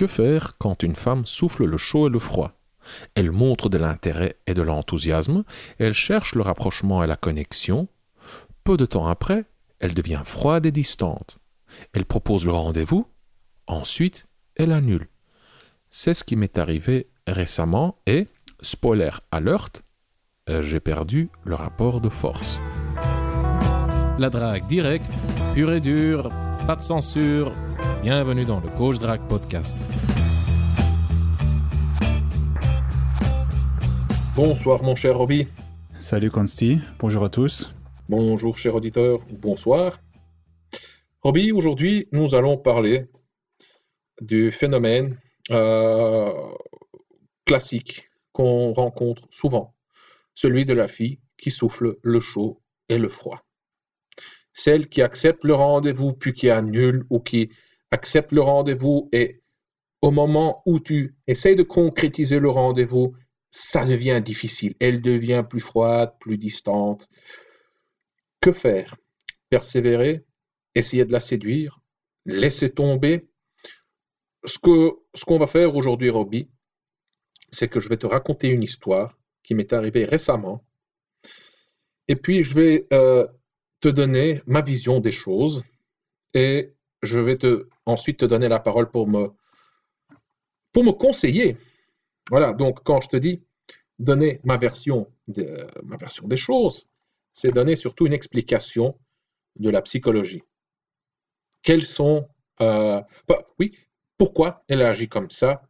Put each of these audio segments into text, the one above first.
Que faire quand une femme souffle le chaud et le froid? Elle montre de l'intérêt et de l'enthousiasme, elle cherche le rapprochement et la connexion. Peu de temps après, elle devient froide et distante. Elle propose le rendez-vous, ensuite, elle annule. C'est ce qui m'est arrivé récemment et, spoiler alert, j'ai perdu le rapport de force. La drague directe, pure et dure, pas de censure. Bienvenue dans le Coach Drague Podcast. Bonsoir mon cher Roby. Salut Consti, bonjour à tous. Bonjour cher auditeur, bonsoir. Roby, aujourd'hui nous allons parler du phénomène classique qu'on rencontre souvent, celui de la fille qui souffle le chaud et le froid. Celle qui accepte le rendez-vous puis qui annule, ou qui accepte le rendez-vous et au moment où tu essayes de concrétiser le rendez-vous, ça devient difficile. Elle devient plus froide, plus distante. Que faire? Persévérer? Essayer de la séduire? Laisser tomber? Ce qu'on va faire aujourd'hui, Roby, c'est que je vais te raconter une histoire qui m'est arrivée récemment. Et puis, je vais te donner ma vision des choses. Et je vais ensuite te donner la parole pour me conseiller. Voilà, donc quand je te dis donner ma version des choses, c'est donner surtout une explication de la psychologie. Quelles sont, pourquoi elle agit comme ça?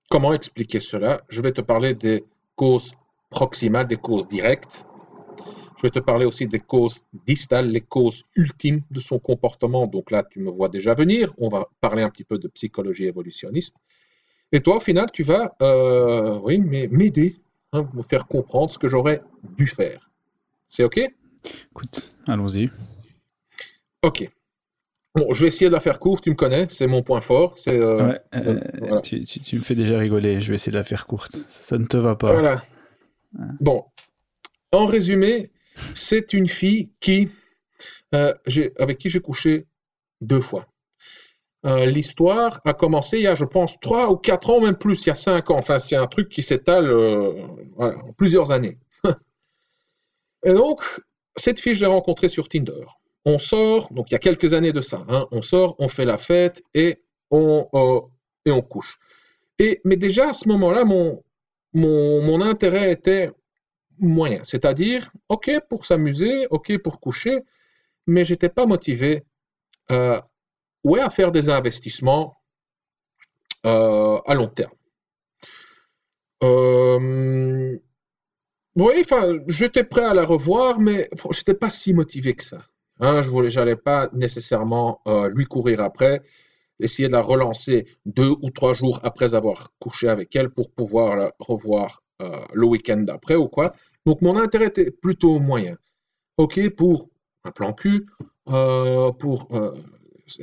Comment expliquer cela? Je vais te parler des causes proximales, des causes directes. Je vais te parler aussi des causes distales, les causes ultimes de son comportement. Donc là, tu me vois déjà venir. On va parler un petit peu de psychologie évolutionniste. Et toi, au final, tu vas m'aider, me faire comprendre ce que j'aurais dû faire. C'est OK? Écoute, allons-y. OK. Bon, je vais essayer de la faire courte, tu me connais, c'est mon point fort. Voilà. Voilà. Tu me fais déjà rigoler, je vais essayer de la faire courte. Ça ne te va pas. Voilà. Bon, en résumé, c'est une fille avec qui j'ai couché 2 fois. L'histoire a commencé il y a, je pense, 3 ou 4 ans, même plus, il y a 5 ans. Enfin, c'est un truc qui s'étale en plusieurs années. Et donc, cette fille, je l'ai rencontrée sur Tinder. On sort, donc il y a quelques années de ça, on sort, on fait la fête et on couche. Mais déjà, à ce moment-là, mon intérêt était moyen. C'est-à-dire, OK pour s'amuser, OK pour coucher, mais je n'étais pas motivé à faire des investissements à long terme. J'étais prêt à la revoir, mais je n'étais pas si motivé que ça. Je n'allais pas nécessairement lui courir après, essayer de la relancer 2 ou 3 jours après avoir couché avec elle pour pouvoir la revoir le week-end d'après ou quoi. Donc mon intérêt était plutôt moyen. OK pour un plan cul, pour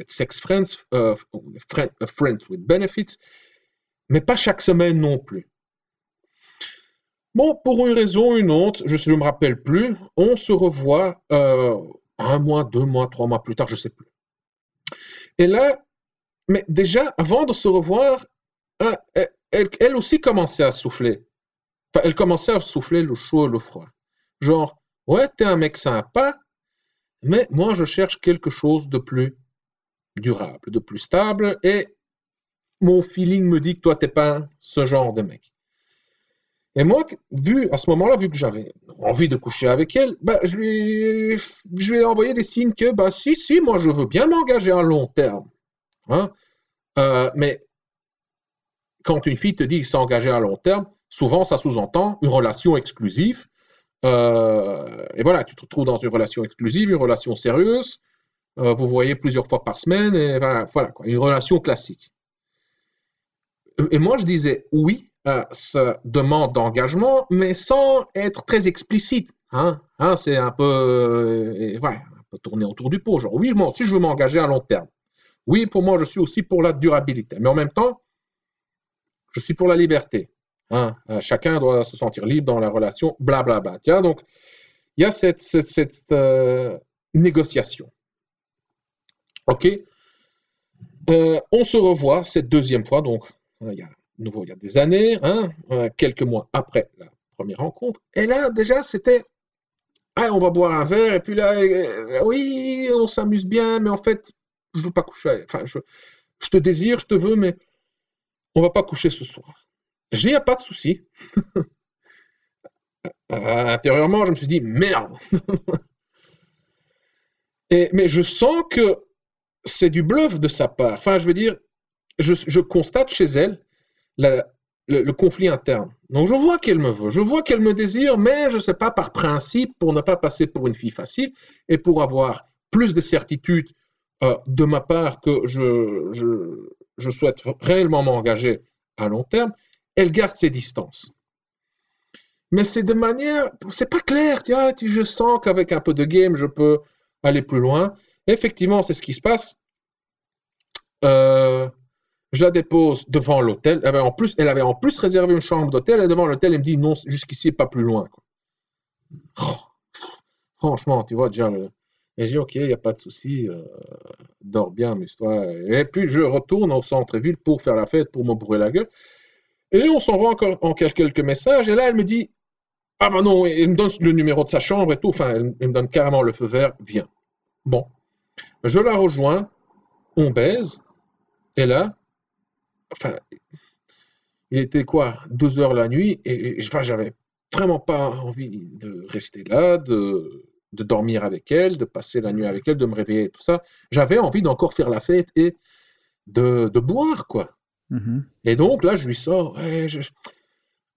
sex friends, friends with benefits, mais pas chaque semaine non plus. Bon, pour une raison ou une autre, je ne me rappelle plus, on se revoit 1 mois, 2 mois, 3 mois plus tard, je ne sais plus. Et là, mais déjà, avant de se revoir, elle aussi commençait à souffler. Enfin, elle commençait à souffler le chaud et le froid. Genre, ouais, t'es un mec sympa, mais moi, je cherche quelque chose de plus durable, de plus stable, et mon feeling me dit que toi, t'es pas ce genre de mec. Et moi, à ce moment-là, vu que j'avais envie de coucher avec elle, je lui ai envoyé des signes que, si, moi, je veux bien m'engager à long terme. Mais quand une fille te dit s'engager à long terme, souvent, ça sous-entend une relation exclusive. Et voilà, tu te retrouves dans une relation exclusive, une relation sérieuse. Vous voyez plusieurs fois par semaine, et voilà quoi, une relation classique. Et moi, je disais oui à cette demande d'engagement, mais sans être très explicite. C'est un peu, un peu tourner autour du pot. Genre, oui, moi aussi, je veux m'engager à long terme. Oui, pour moi, je suis aussi pour la durabilité. Mais en même temps, je suis pour la liberté. Chacun doit se sentir libre dans la relation, blablabla. Tiens, donc, il y a cette négociation. OK? On se revoit cette deuxième fois, donc il y a des années, hein, quelques mois après la première rencontre. Et là, déjà, c'était, ah, on va boire un verre, et puis là, oui, on s'amuse bien, mais en fait, je veux pas coucher. Enfin, je te désire, je te veux, mais on va pas coucher ce soir. J'ai pas de souci. Intérieurement, je me suis dit, merde. Mais je sens que c'est du bluff de sa part. Enfin, je veux dire, je constate chez elle le conflit interne. Donc, je vois qu'elle me veut, je vois qu'elle me désire, mais je ne sais pas, par principe, pour ne pas passer pour une fille facile et pour avoir plus de certitude de ma part que je souhaite réellement m'engager à long terme, elle garde ses distances. Mais c'est de manière, c'est pas clair, tu vois, je sens qu'avec un peu de game, je peux aller plus loin. Et effectivement, c'est ce qui se passe. Je la dépose devant l'hôtel. Elle avait en plus réservé une chambre d'hôtel. Et devant l'hôtel, elle me dit non, jusqu'ici, pas plus loin. Quoi. Oh, franchement, tu vois déjà. Et je dis ok, il n'y a pas de souci. Dors bien, amuse-toi. Et puis je retourne au centre-ville pour faire la fête, pour me bourrer la gueule. Et on s'envoie encore en quelques messages. Et là, elle me dit ah ben non, elle me donne le numéro de sa chambre et tout. Enfin, elle me donne carrément le feu vert. Viens. Bon, je la rejoins. On baise. Et là, enfin, il était quoi, 2 heures la nuit, et enfin, j'avais vraiment pas envie de rester là, de dormir avec elle, de passer la nuit avec elle, de me réveiller et tout ça. J'avais envie d'encore faire la fête et de boire, quoi. Mhm. Et donc là, je lui sors, ouais, je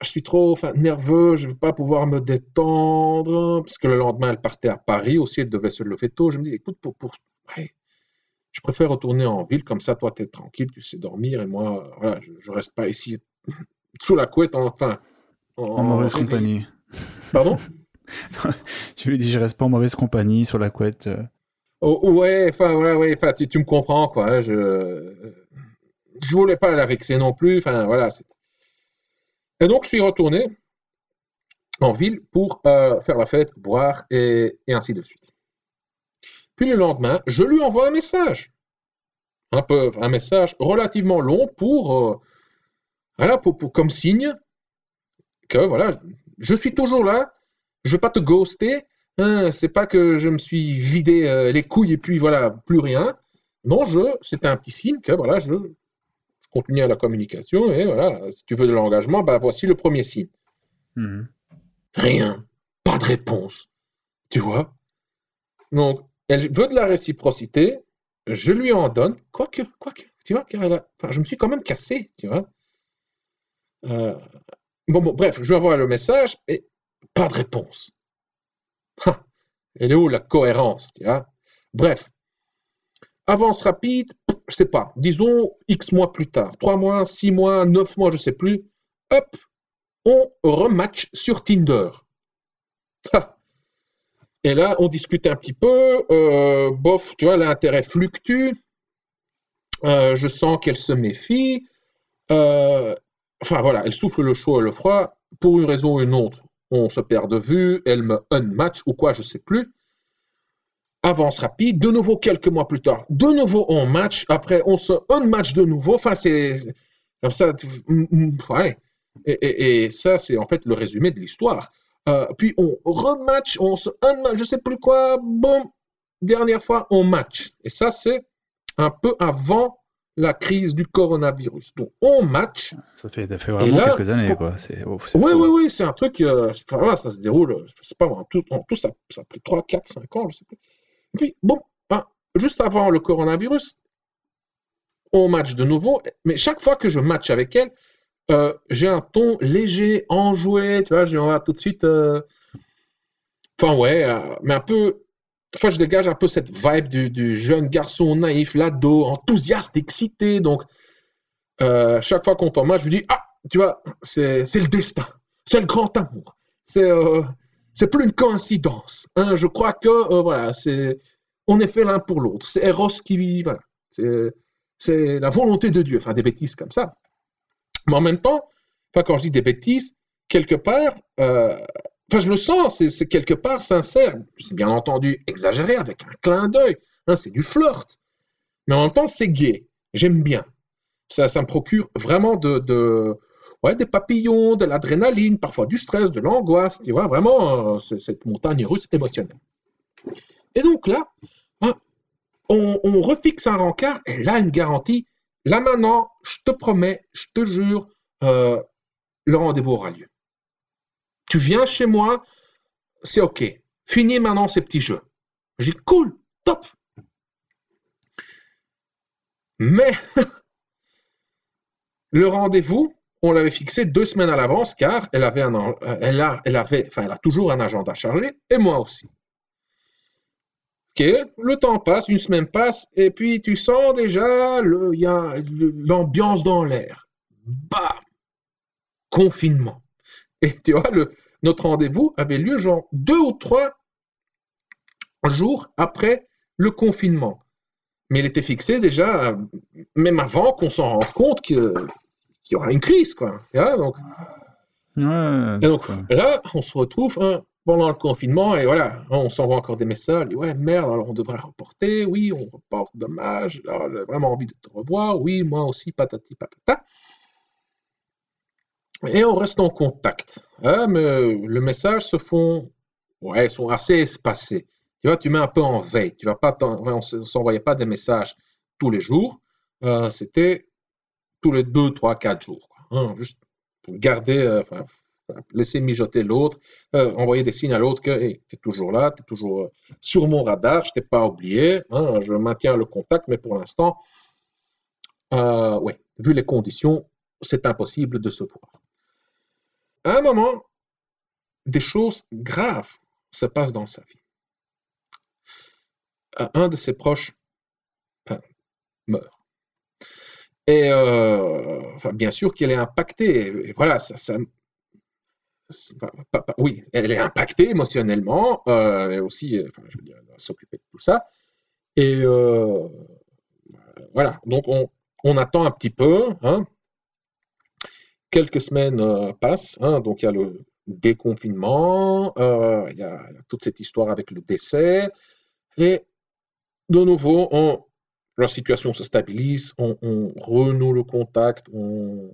suis trop nerveux, je ne vais pas pouvoir me détendre, parce que le lendemain, elle partait à Paris aussi, elle devait se lever tôt. Je me dis, écoute, ouais, je préfère retourner en ville, comme ça, toi, tu es tranquille, tu sais dormir, et moi, voilà, je reste pas ici sous la couette, enfin, En mauvaise réveillé. compagnie. Pardon? Je lui dis, je reste pas en mauvaise compagnie sur la couette. Oh, ouais, enfin, voilà, ouais, enfin, tu me comprends, quoi. Hein, je voulais pas la vexer non plus, enfin, voilà. Et donc, je suis retourné en ville pour faire la fête, boire, et ainsi de suite. Puis le lendemain, je lui envoie un message. Un message relativement long voilà, comme signe que, voilà, je suis toujours là, je vais pas te ghoster, hein, c'est pas que je me suis vidé les couilles et puis voilà, plus rien. Non, c'est un petit signe que voilà, je continue à la communication et voilà, si tu veux de l'engagement, bah voici le premier signe. Mhm. Rien, pas de réponse, tu vois. Donc, elle veut de la réciprocité, je lui en donne, quoique, tu vois, je me suis quand même cassé, tu vois. Euh, bon, bref, je lui envoie le message et pas de réponse. Elle est où la cohérence, tu vois? Bref, avance rapide, je sais pas, disons X mois plus tard, 3 mois, 6 mois, 9 mois, je sais plus, hop, on rematch sur Tinder. Et là, on discute un petit peu, bof, tu vois, l'intérêt fluctue, je sens qu'elle se méfie, enfin voilà, elle souffle le chaud et le froid, pour une raison ou une autre, on se perd de vue, elle me unmatch ou quoi, je sais plus. Avance rapide, de nouveau quelques mois plus tard, de nouveau on match, après on se unmatch de nouveau, enfin c'est comme ça, ouais. Et ça c'est en fait le résumé de l'histoire. Puis on rematch, on se unmatch, je sais plus quoi, boum, dernière fois on match. Et ça c'est un peu avant la crise du coronavirus. Donc on match, Ça fait et vraiment là, quelques années, quoi. C'est oui, fou. oui, Hein. oui, c'est un truc, voilà, ça se déroule, je sais pas, en tout ça a pris 3, 4, 5 ans, je sais plus. Puis, bon, hein, juste avant le coronavirus, on match de nouveau, mais chaque fois que je match avec elle, j'ai un ton léger, enjoué, tu vois, je vois tout de suite, enfin ouais, mais un peu, enfin je dégage un peu cette vibe du jeune garçon naïf, l'ado, enthousiaste, excité, donc chaque fois qu'on tombe match, je lui dis, ah, tu vois, c'est le destin, c'est le grand amour, c'est plus une coïncidence, hein, je crois que, voilà, on est fait l'un pour l'autre. C'est Eros qui, voilà, c'est la volonté de Dieu, enfin des bêtises comme ça. Mais en même temps, enfin quand je dis des bêtises, quelque part, enfin je le sens, c'est quelque part sincère. C'est bien entendu exagéré avec un clin d'œil, hein, c'est du flirt. Mais en même temps, c'est gay. J'aime bien. Ça me procure vraiment des papillons, de l'adrénaline, parfois du stress, de l'angoisse, tu vois, vraiment, cette montagne russe émotionnelle. Et donc là, hein, on refixe un rencard, et là, une garantie. Là maintenant, je te promets, je te jure, le rendez-vous aura lieu. Tu viens chez moi, c'est OK. Finis maintenant ces petits jeux. J'ai dit, cool, top. Mais le rendez-vous, on l'avait fixé 2 semaines à l'avance car elle a toujours un agenda chargé et moi aussi. Ok, le temps passe, 1 semaine passe et puis tu sens déjà l'ambiance dans l'air. Bam, confinement. Et tu vois, notre rendez-vous avait lieu genre 2 ou 3 jours après le confinement. Mais il était fixé déjà, même avant qu'on s'en rende compte qu'il y aura une crise, quoi. Donc, Ouais, et donc là, on se retrouve pendant le confinement et voilà, on s'envoie encore des messages. Ouais, merde, alors on devrait reporter. Oui, on reporte, dommage. Alors, j'ai vraiment envie de te revoir. Oui, moi aussi, patati patata. Et on reste en contact. Mais les messages sont assez espacés. Tu vois, tu mets un peu en veille. Tu vas pas, on ne s'envoyait pas des messages tous les jours. C'était tous les 2, 3, 4 jours. Quoi. Juste pour garder, laisser mijoter l'autre, envoyer des signes à l'autre que hey, tu es toujours là, tu es toujours sur mon radar, je ne t'ai pas oublié, je maintiens le contact, mais pour l'instant, vu les conditions, c'est impossible de se voir. À un moment, des choses graves se passent dans sa vie. Un de ses proches meurt. Et bien sûr qu'elle est impactée. Et voilà, oui, elle est impactée émotionnellement, et aussi, je veux dire, elle va s'occuper de tout ça. Et voilà, donc on attend un petit peu. Quelques semaines passent, donc il y a le déconfinement, il y a toute cette histoire avec le décès, et de nouveau, la situation se stabilise, on renoue le contact, on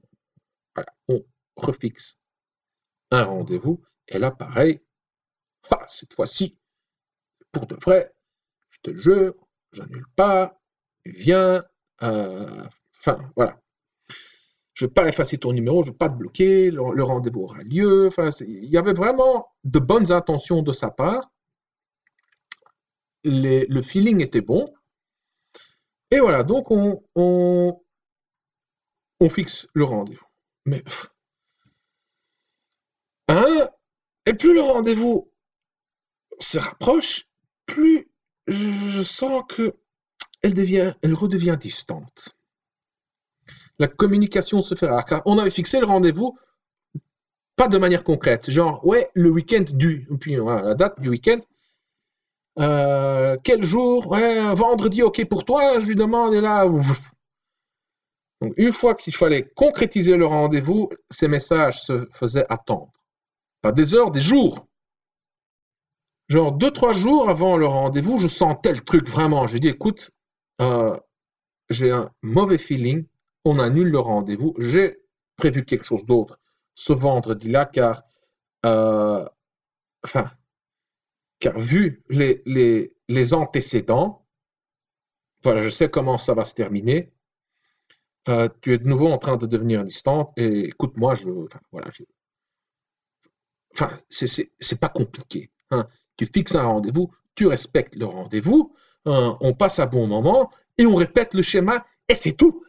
refixe un rendez-vous, et là, pareil, cette fois-ci, pour de vrai, je te jure, j'annule pas, viens, voilà. Je ne vais pas effacer ton numéro, je ne vais pas te bloquer, le rendez-vous aura lieu. Il y avait vraiment de bonnes intentions de sa part. Le feeling était bon. Et voilà, donc on fixe le rendez-vous. Mais, et plus le rendez-vous se rapproche, plus je sens qu'elle redevient distante. La communication se fait rare, car on avait fixé le rendez-vous pas de manière concrète, genre, ouais, le week-end puis voilà, la date du week-end, quel jour, ouais, vendredi, ok pour toi, je lui demande, et là, donc une fois qu'il fallait concrétiser le rendez-vous, ces messages se faisaient attendre. Pas des heures, des jours. Genre 2-3 jours avant le rendez-vous, je sentais le truc vraiment. Je dis, écoute, j'ai un mauvais feeling, on annule le rendez-vous, j'ai prévu quelque chose d'autre ce vendredi-là, car vu les antécédents, voilà, je sais comment ça va se terminer. Tu es de nouveau en train de devenir distante et écoute-moi, c'est pas compliqué. Tu fixes un rendez-vous, tu respectes le rendez-vous, on passe un bon moment et on répète le schéma et c'est tout.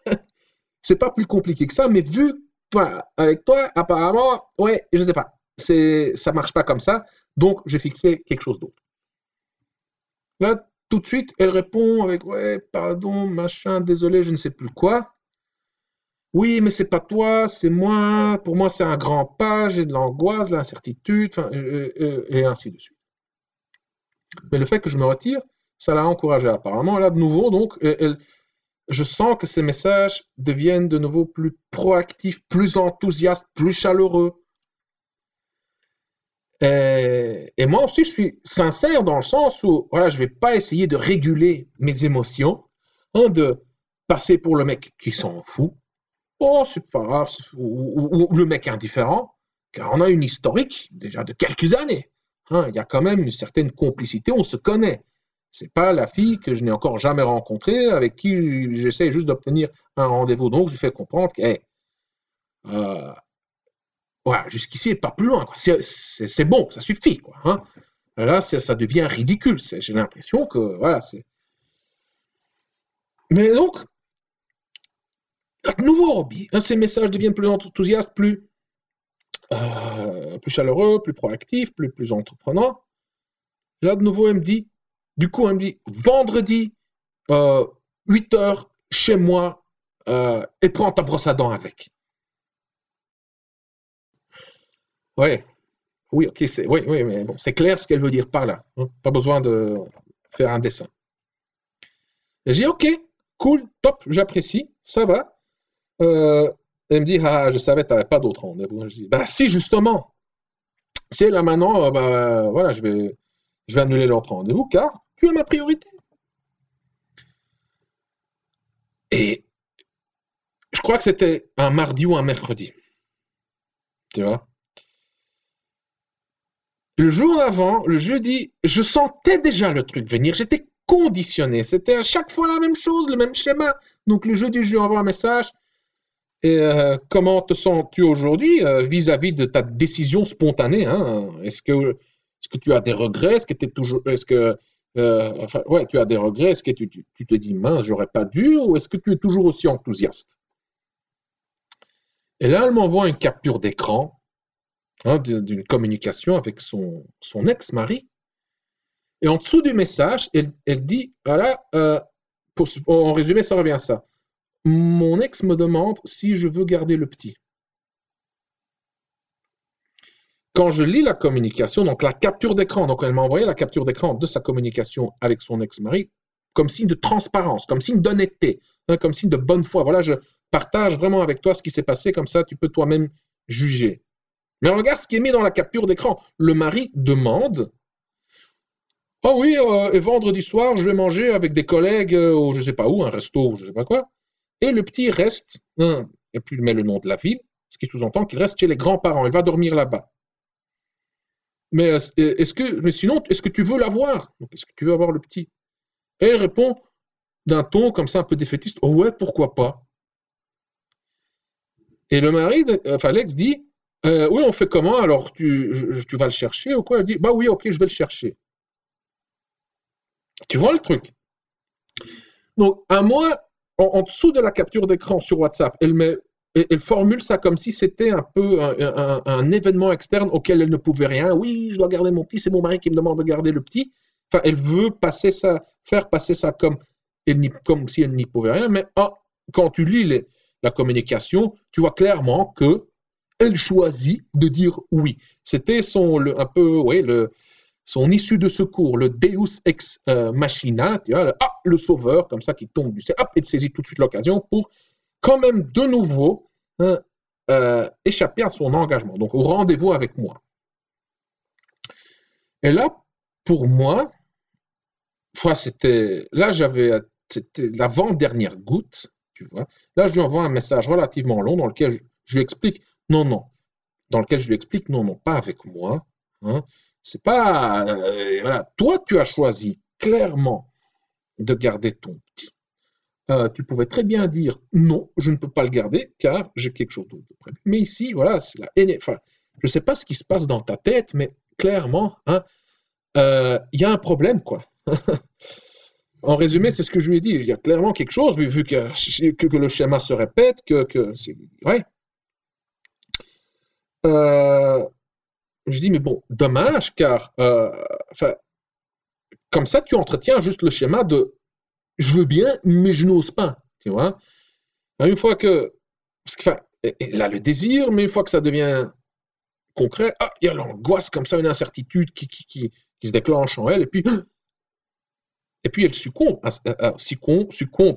C'est pas plus compliqué que ça, mais voilà, avec toi, apparemment, ouais, je sais pas, ça marche pas comme ça, donc j'ai fixé quelque chose d'autre. Là, tout de suite, elle répond avec ouais, pardon, machin, désolé, je ne sais plus quoi. Oui, mais c'est pas toi, c'est moi. Pour moi, c'est un grand pas, j'ai de l'angoisse, de l'incertitude, et ainsi de suite. Mais le fait que je me retire, ça l'a encouragée apparemment. Là, de nouveau, donc, je sens que ces messages deviennent de nouveau plus proactifs, plus enthousiastes, plus chaleureux. Et moi aussi, je suis sincère dans le sens où voilà, je ne vais pas essayer de réguler mes émotions, de passer pour le mec qui s'en fout. Oh, c'est pas grave, ou le mec indifférent, car on a une historique déjà de quelques années. Hein, il y a quand même une certaine complicité, on se connaît. C'est pas la fille que je n'ai encore jamais rencontrée, avec qui j'essaie juste d'obtenir un rendez-vous. Donc, je lui fais comprendre que, hey, voilà, jusqu'ici, et pas plus loin. C'est bon, ça suffit. Quoi, hein. Là, ça devient ridicule. J'ai l'impression que, voilà, c'est... Mais donc, nouveau hobby. Ces messages deviennent plus enthousiastes, plus chaleureux, plus proactifs, plus entreprenants. Là, de nouveau, elle me dit, vendredi, 8 heures, chez moi, et prends ta brosse à dents avec. Ouais. Oui, ok, oui, mais bon, c'est clair ce qu'elle veut dire par là. Hein. Pas besoin de faire un dessin. Et j'ai dit, ok, cool, top, j'apprécie, ça va. Elle me dit, ah, je savais, tu n'avais pas d'autre rendez-vous. Je dis, bah si, justement. Si là maintenant, voilà, je vais annuler l'autre rendez-vous car tu es ma priorité. Et je crois que c'était un mardi ou un mercredi. Tu vois? Le jour avant, le jeudi, je sentais déjà le truc venir. J'étais conditionné. C'était à chaque fois la même chose, le même schéma. Donc le jeudi, je lui envoie un message. Et comment te sens-tu aujourd'hui vis-à-vis de ta décision spontanée, hein? Est-ce que tu as des regrets? Est-ce que tu as des regrets? Est-ce que tu te dis mince, j'aurais pas dû? Ou est-ce que tu es toujours aussi enthousiaste? Et là, elle m'envoie une capture d'écran, hein, d'une communication avec son ex-mari. Et en dessous du message, elle dit, voilà, en résumé, ça revient à ça. Mon ex me demande si je veux garder le petit. Quand je lis la communication, donc la capture d'écran, donc elle m'a envoyé la capture d'écran de sa communication avec son ex-mari, comme signe de transparence, comme signe d'honnêteté, hein, comme signe de bonne foi. Voilà, je partage vraiment avec toi ce qui s'est passé, comme ça tu peux toi-même juger. Mais regarde ce qui est mis dans la capture d'écran. Le mari demande, oh oui, et vendredi soir, je vais manger avec des collègues au je sais pas où, un resto, je sais pas quoi. Et le petit reste, hein, et puis il met le nom de la ville, ce qui sous-entend qu'il reste chez les grands-parents, il va dormir là-bas. Mais sinon, est-ce que tu veux l'avoir? Est-ce que tu veux avoir le petit? Et elle répond d'un ton comme ça un peu défaitiste, oh ouais, pourquoi pas? Et le mari, enfin l'ex dit, oui, on fait comment? Alors tu vas le chercher ou quoi? Elle dit, bah oui, ok, je vais le chercher. Tu vois le truc? Donc, à moi, en dessous de la capture d'écran sur WhatsApp, elle formule ça comme si c'était un peu un événement externe auquel elle ne pouvait rien. Oui, je dois garder mon petit, c'est mon mari qui me demande de garder le petit. Enfin, elle veut faire passer ça comme si elle n'y pouvait rien. Mais quand tu lis la communication, tu vois clairement que elle choisit de dire oui. C'était son issue de secours, le Deus ex machina, tu vois, le sauveur, comme ça, qui tombe du ciel, et saisit tout de suite l'occasion pour quand même de nouveau échapper à son engagement, donc au rendez-vous avec moi. Et là, pour moi, c'était l'avant-dernière goutte, tu vois. Là, je lui envoie un message relativement long dans lequel je lui explique non, pas avec moi. Hein. C'est pas, voilà, toi, tu as choisi clairement de garder ton petit. Tu pouvais très bien dire non, je ne peux pas le garder car j'ai quelque chose d'autre de prévu. Mais ici, voilà, c'est enfin, je ne sais pas ce qui se passe dans ta tête, mais clairement, hein, y a un problème, quoi. En résumé, c'est ce que je lui ai dit. Il y a clairement quelque chose, vu que le schéma se répète, que c'est. Ouais. Je dis, mais bon, dommage, car enfin, comme ça, tu entretiens juste le schéma de je veux bien, mais je n'ose pas. Tu vois? Une fois que. Parce que, enfin, elle a le désir, mais une fois que ça devient concret, il y a l'angoisse, comme ça, une incertitude qui se déclenche en elle, et puis elle succombe,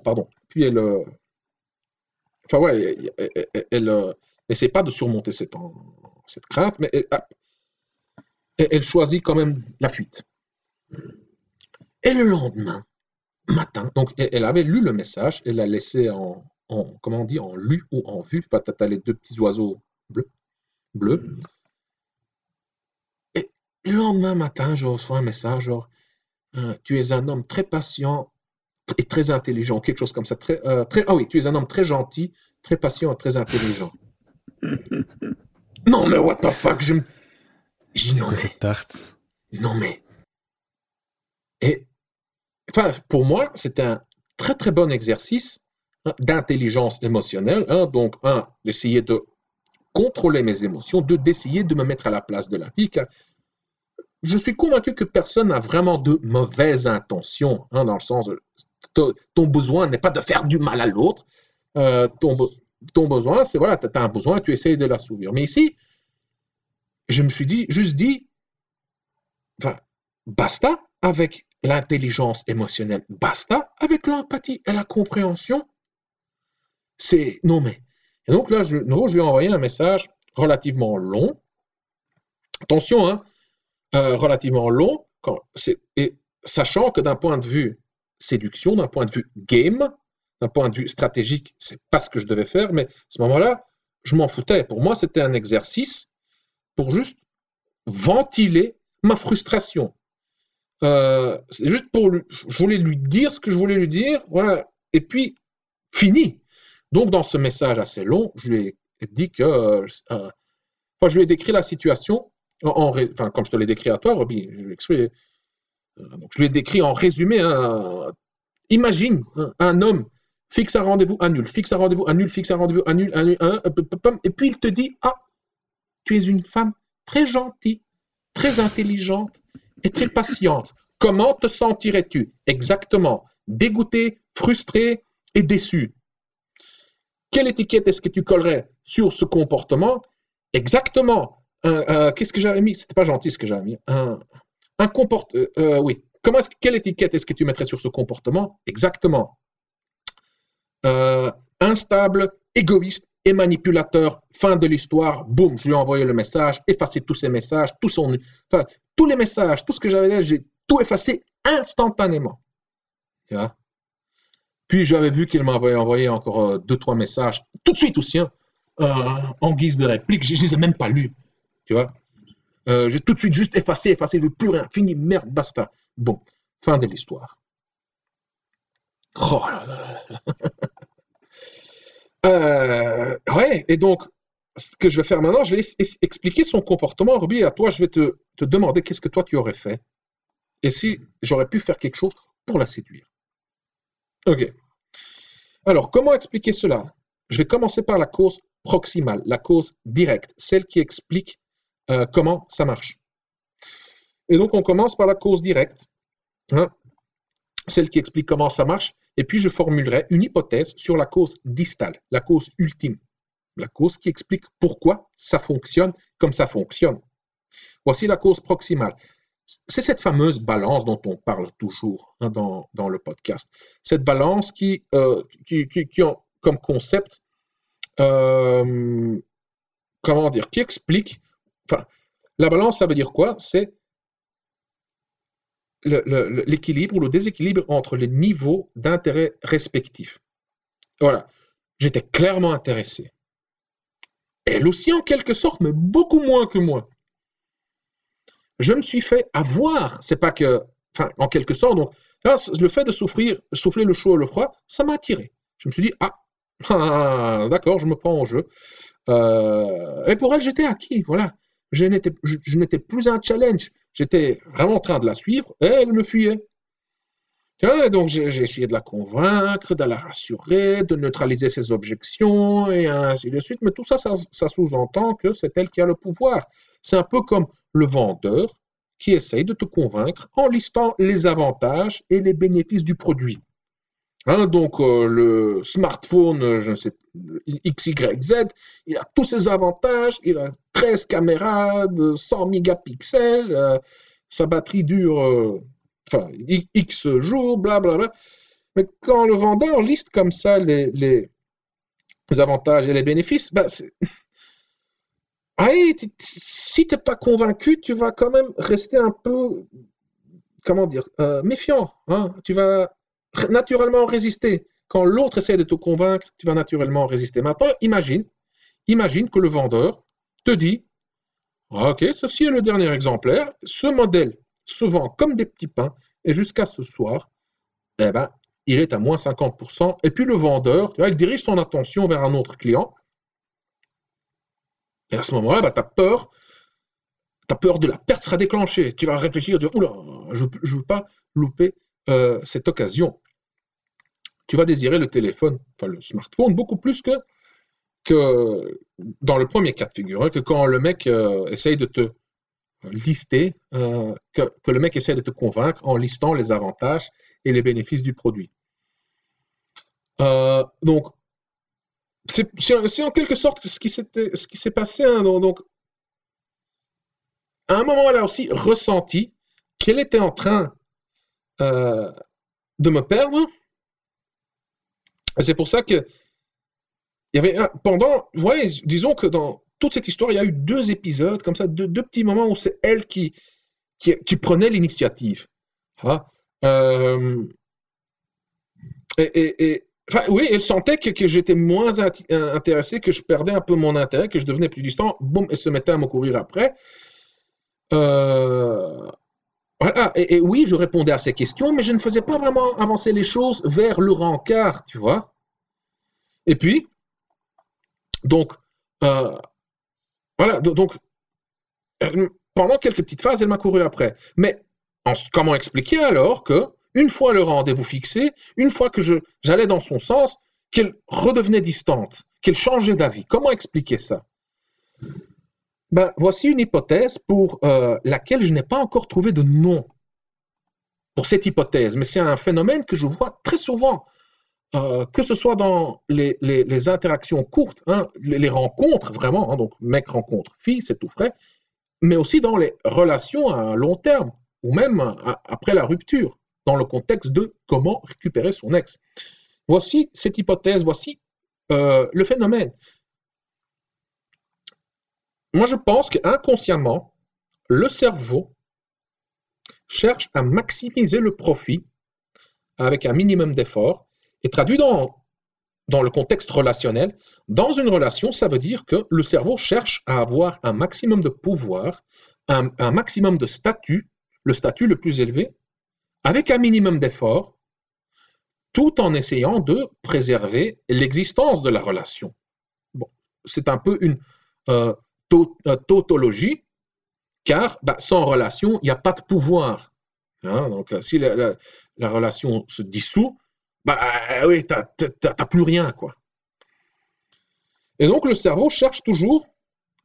pardon. Puis elle. Enfin, ouais, elle n'essaie pas de surmonter cette crainte, mais elle choisit quand même la fuite. Et le lendemain, matin. Donc, elle avait lu le message, elle l'a laissé comment on dit, en lu ou en vue. Enfin, tu as les deux petits oiseaux bleus. Et le lendemain matin, je reçois un message, genre, tu es un homme très patient et très intelligent, quelque chose comme ça. Ah oui, tu es un homme très gentil, très patient et très intelligent. Non, mais what the fuck, je dis C'est non, quoi mais, cette tarte? non, mais. Et, enfin, pour moi, c'était un très, très bon exercice d'intelligence émotionnelle. Donc, d'essayer de contrôler mes émotions, d'essayer de me mettre à la place de la vie, car je suis convaincu que personne n'a vraiment de mauvaises intentions, dans le sens de ton besoin n'est pas de faire du mal à l'autre. Ton besoin, c'est voilà, tu as un besoin, tu essayes de l'assouvir. Mais ici, je me suis juste dit, enfin, basta avec l'intelligence émotionnelle, basta avec l'empathie et la compréhension. Non mais. Et donc là, je lui ai envoyé un message relativement long. Attention, relativement long, et sachant que d'un point de vue séduction, d'un point de vue game, d'un point de vue stratégique, c'est pas ce que je devais faire, mais à ce moment-là, je m'en foutais. Pour moi, c'était un exercice pour juste ventiler ma frustration. C'est juste je voulais lui dire ce que je voulais lui dire, voilà, et puis fini. Donc, dans ce message assez long, je lui ai dit que, je lui ai décrit la situation, comme je te l'ai décrit à toi, Roby, donc, je lui ai décrit en résumé, imagine un homme fixe un rendez-vous, annule, fixe un rendez-vous, annule, fixe un rendez-vous, annule, et puis il te dit, tu es une femme très gentille, très intelligente et très patiente. Comment te sentirais-tu? Exactement. Dégoûté, frustré et déçu. Quelle étiquette est-ce que tu collerais sur ce comportement? Exactement. Qu'est-ce que j'avais mis? C'était pas gentil ce que j'avais mis. Oui. Quelle étiquette est-ce que tu mettrais sur ce comportement? Exactement. Instable, égoïste et manipulateur. Fin de l'histoire. Boum, je lui ai envoyé le message, effacé tous ces messages, tous les messages, tout ce que j'avais là, j'ai tout effacé instantanément. Tu vois? Puis j'avais vu qu'il m'avait envoyé encore 2-3 messages, tout de suite aussi, en guise de réplique. Je ne les ai même pas lus. Tu vois? J'ai tout de suite juste effacé, je ne veux plus rien, fini, merde, basta. Bon, fin de l'histoire. Oh là là. Ouais, et donc, ce que je vais faire maintenant, je vais expliquer son comportement. Ruby, à toi, je vais te demander qu'est-ce que toi tu aurais fait et si j'aurais pu faire quelque chose pour la séduire. Ok. Alors, comment expliquer cela? Je vais commencer par la cause proximale, la cause directe, celle qui explique comment ça marche. Et donc, on commence par la cause directe, celle qui explique comment ça marche, et puis je formulerai une hypothèse sur la cause distale, la cause ultime, la cause qui explique pourquoi ça fonctionne comme ça fonctionne. Voici la cause proximale. C'est cette fameuse balance dont on parle toujours dans le podcast. Cette balance qui a comme concept, comment dire, qui explique, enfin, la balance, ça veut dire quoi? C'est l'équilibre ou le déséquilibre entre les niveaux d'intérêt respectifs. Voilà. J'étais clairement intéressé. Elle aussi, en quelque sorte, mais beaucoup moins que moi. Je me suis fait avoir. C'est pas que, enfin, en quelque sorte, donc, là, le fait de souffler le chaud et le froid, ça m'a attiré. Je me suis dit, d'accord, je me prends en jeu. Et pour elle, j'étais acquis, voilà. Je n'étais plus un challenge. J'étais vraiment en train de la suivre et elle me fuyait. Donc j'ai essayé de la convaincre, de la rassurer, de neutraliser ses objections et ainsi de suite. Mais tout ça, ça sous-entend que c'est elle qui a le pouvoir. C'est un peu comme le vendeur qui essaye de te convaincre en listant les avantages et les bénéfices du produit. Donc le smartphone, je ne sais, XYZ, il a tous ses avantages, il a 13 caméras de 100 mégapixels, sa batterie dure X jours, blablabla. Mais quand le vendeur liste comme ça les avantages et les bénéfices, si tu n'es pas convaincu, tu vas quand même rester un peu, comment dire, méfiant. Tu vas naturellement résister. Quand l'autre essaie de te convaincre, tu vas naturellement résister. Maintenant, imagine que le vendeur te dit, ok, ceci est le dernier exemplaire, ce modèle se vend comme des petits pains, et jusqu'à ce soir, eh ben, il est à moins 50%. Et puis le vendeur, tu vois, il dirige son attention vers un autre client. Et à ce moment-là, bah, tu as peur de la perte sera déclenchée. Tu vas réfléchir, tu vas, oula, je ne veux pas louper cette occasion. Tu vas désirer le téléphone, enfin le smartphone, beaucoup plus que dans le premier cas de figure, hein, que quand le mec essaye de te lister, que le mec essaie de te convaincre en listant les avantages et les bénéfices du produit. Donc, c'est en quelque sorte ce qui s'est passé. Hein, donc, à un moment, elle a aussi ressenti qu'elle était en train de me perdre. Et c'est pour ça que il y avait disons que dans toute cette histoire, il y a eu 2 épisodes comme ça, deux petits moments où c'est elle qui prenait l'initiative. Hein. Enfin, oui, elle sentait que j'étais moins intéressé, que je perdais un peu mon intérêt, que je devenais plus distant. Boum, elle se mettait à me courir après. Voilà. Et oui, je répondais à ces questions, mais je ne faisais pas vraiment avancer les choses vers le rencard, tu vois. Et puis, donc, voilà, donc, pendant quelques petites phases, elle m'a couru après. Mais comment expliquer alors que, une fois le rendez-vous fixé, une fois que j'allais dans son sens, qu'elle redevenait distante, qu'elle changeait d'avis? Comment expliquer ça? Ben, voici une hypothèse pour laquelle je n'ai pas encore trouvé de nom pour cette hypothèse, mais c'est un phénomène que je vois très souvent, que ce soit dans les interactions courtes, hein, les rencontres vraiment, hein, donc mec rencontre fille, c'est tout frais, mais aussi dans les relations à long terme, ou même après la rupture, dans le contexte de comment récupérer son ex. Voici cette hypothèse, voici le phénomène. Moi, je pense qu'inconsciemment, le cerveau cherche à maximiser le profit avec un minimum d'effort. Et traduit dans le contexte relationnel, dans une relation, ça veut dire que le cerveau cherche à avoir un maximum de pouvoir, un maximum de statut, le statut le plus élevé, avec un minimum d'effort, tout en essayant de préserver l'existence de la relation. Bon, c'est un peu une tautologie, car sans relation, il n'y a pas de pouvoir. Hein, donc, si la relation se dissout, oui, t'as plus rien, quoi. Et donc, le cerveau cherche toujours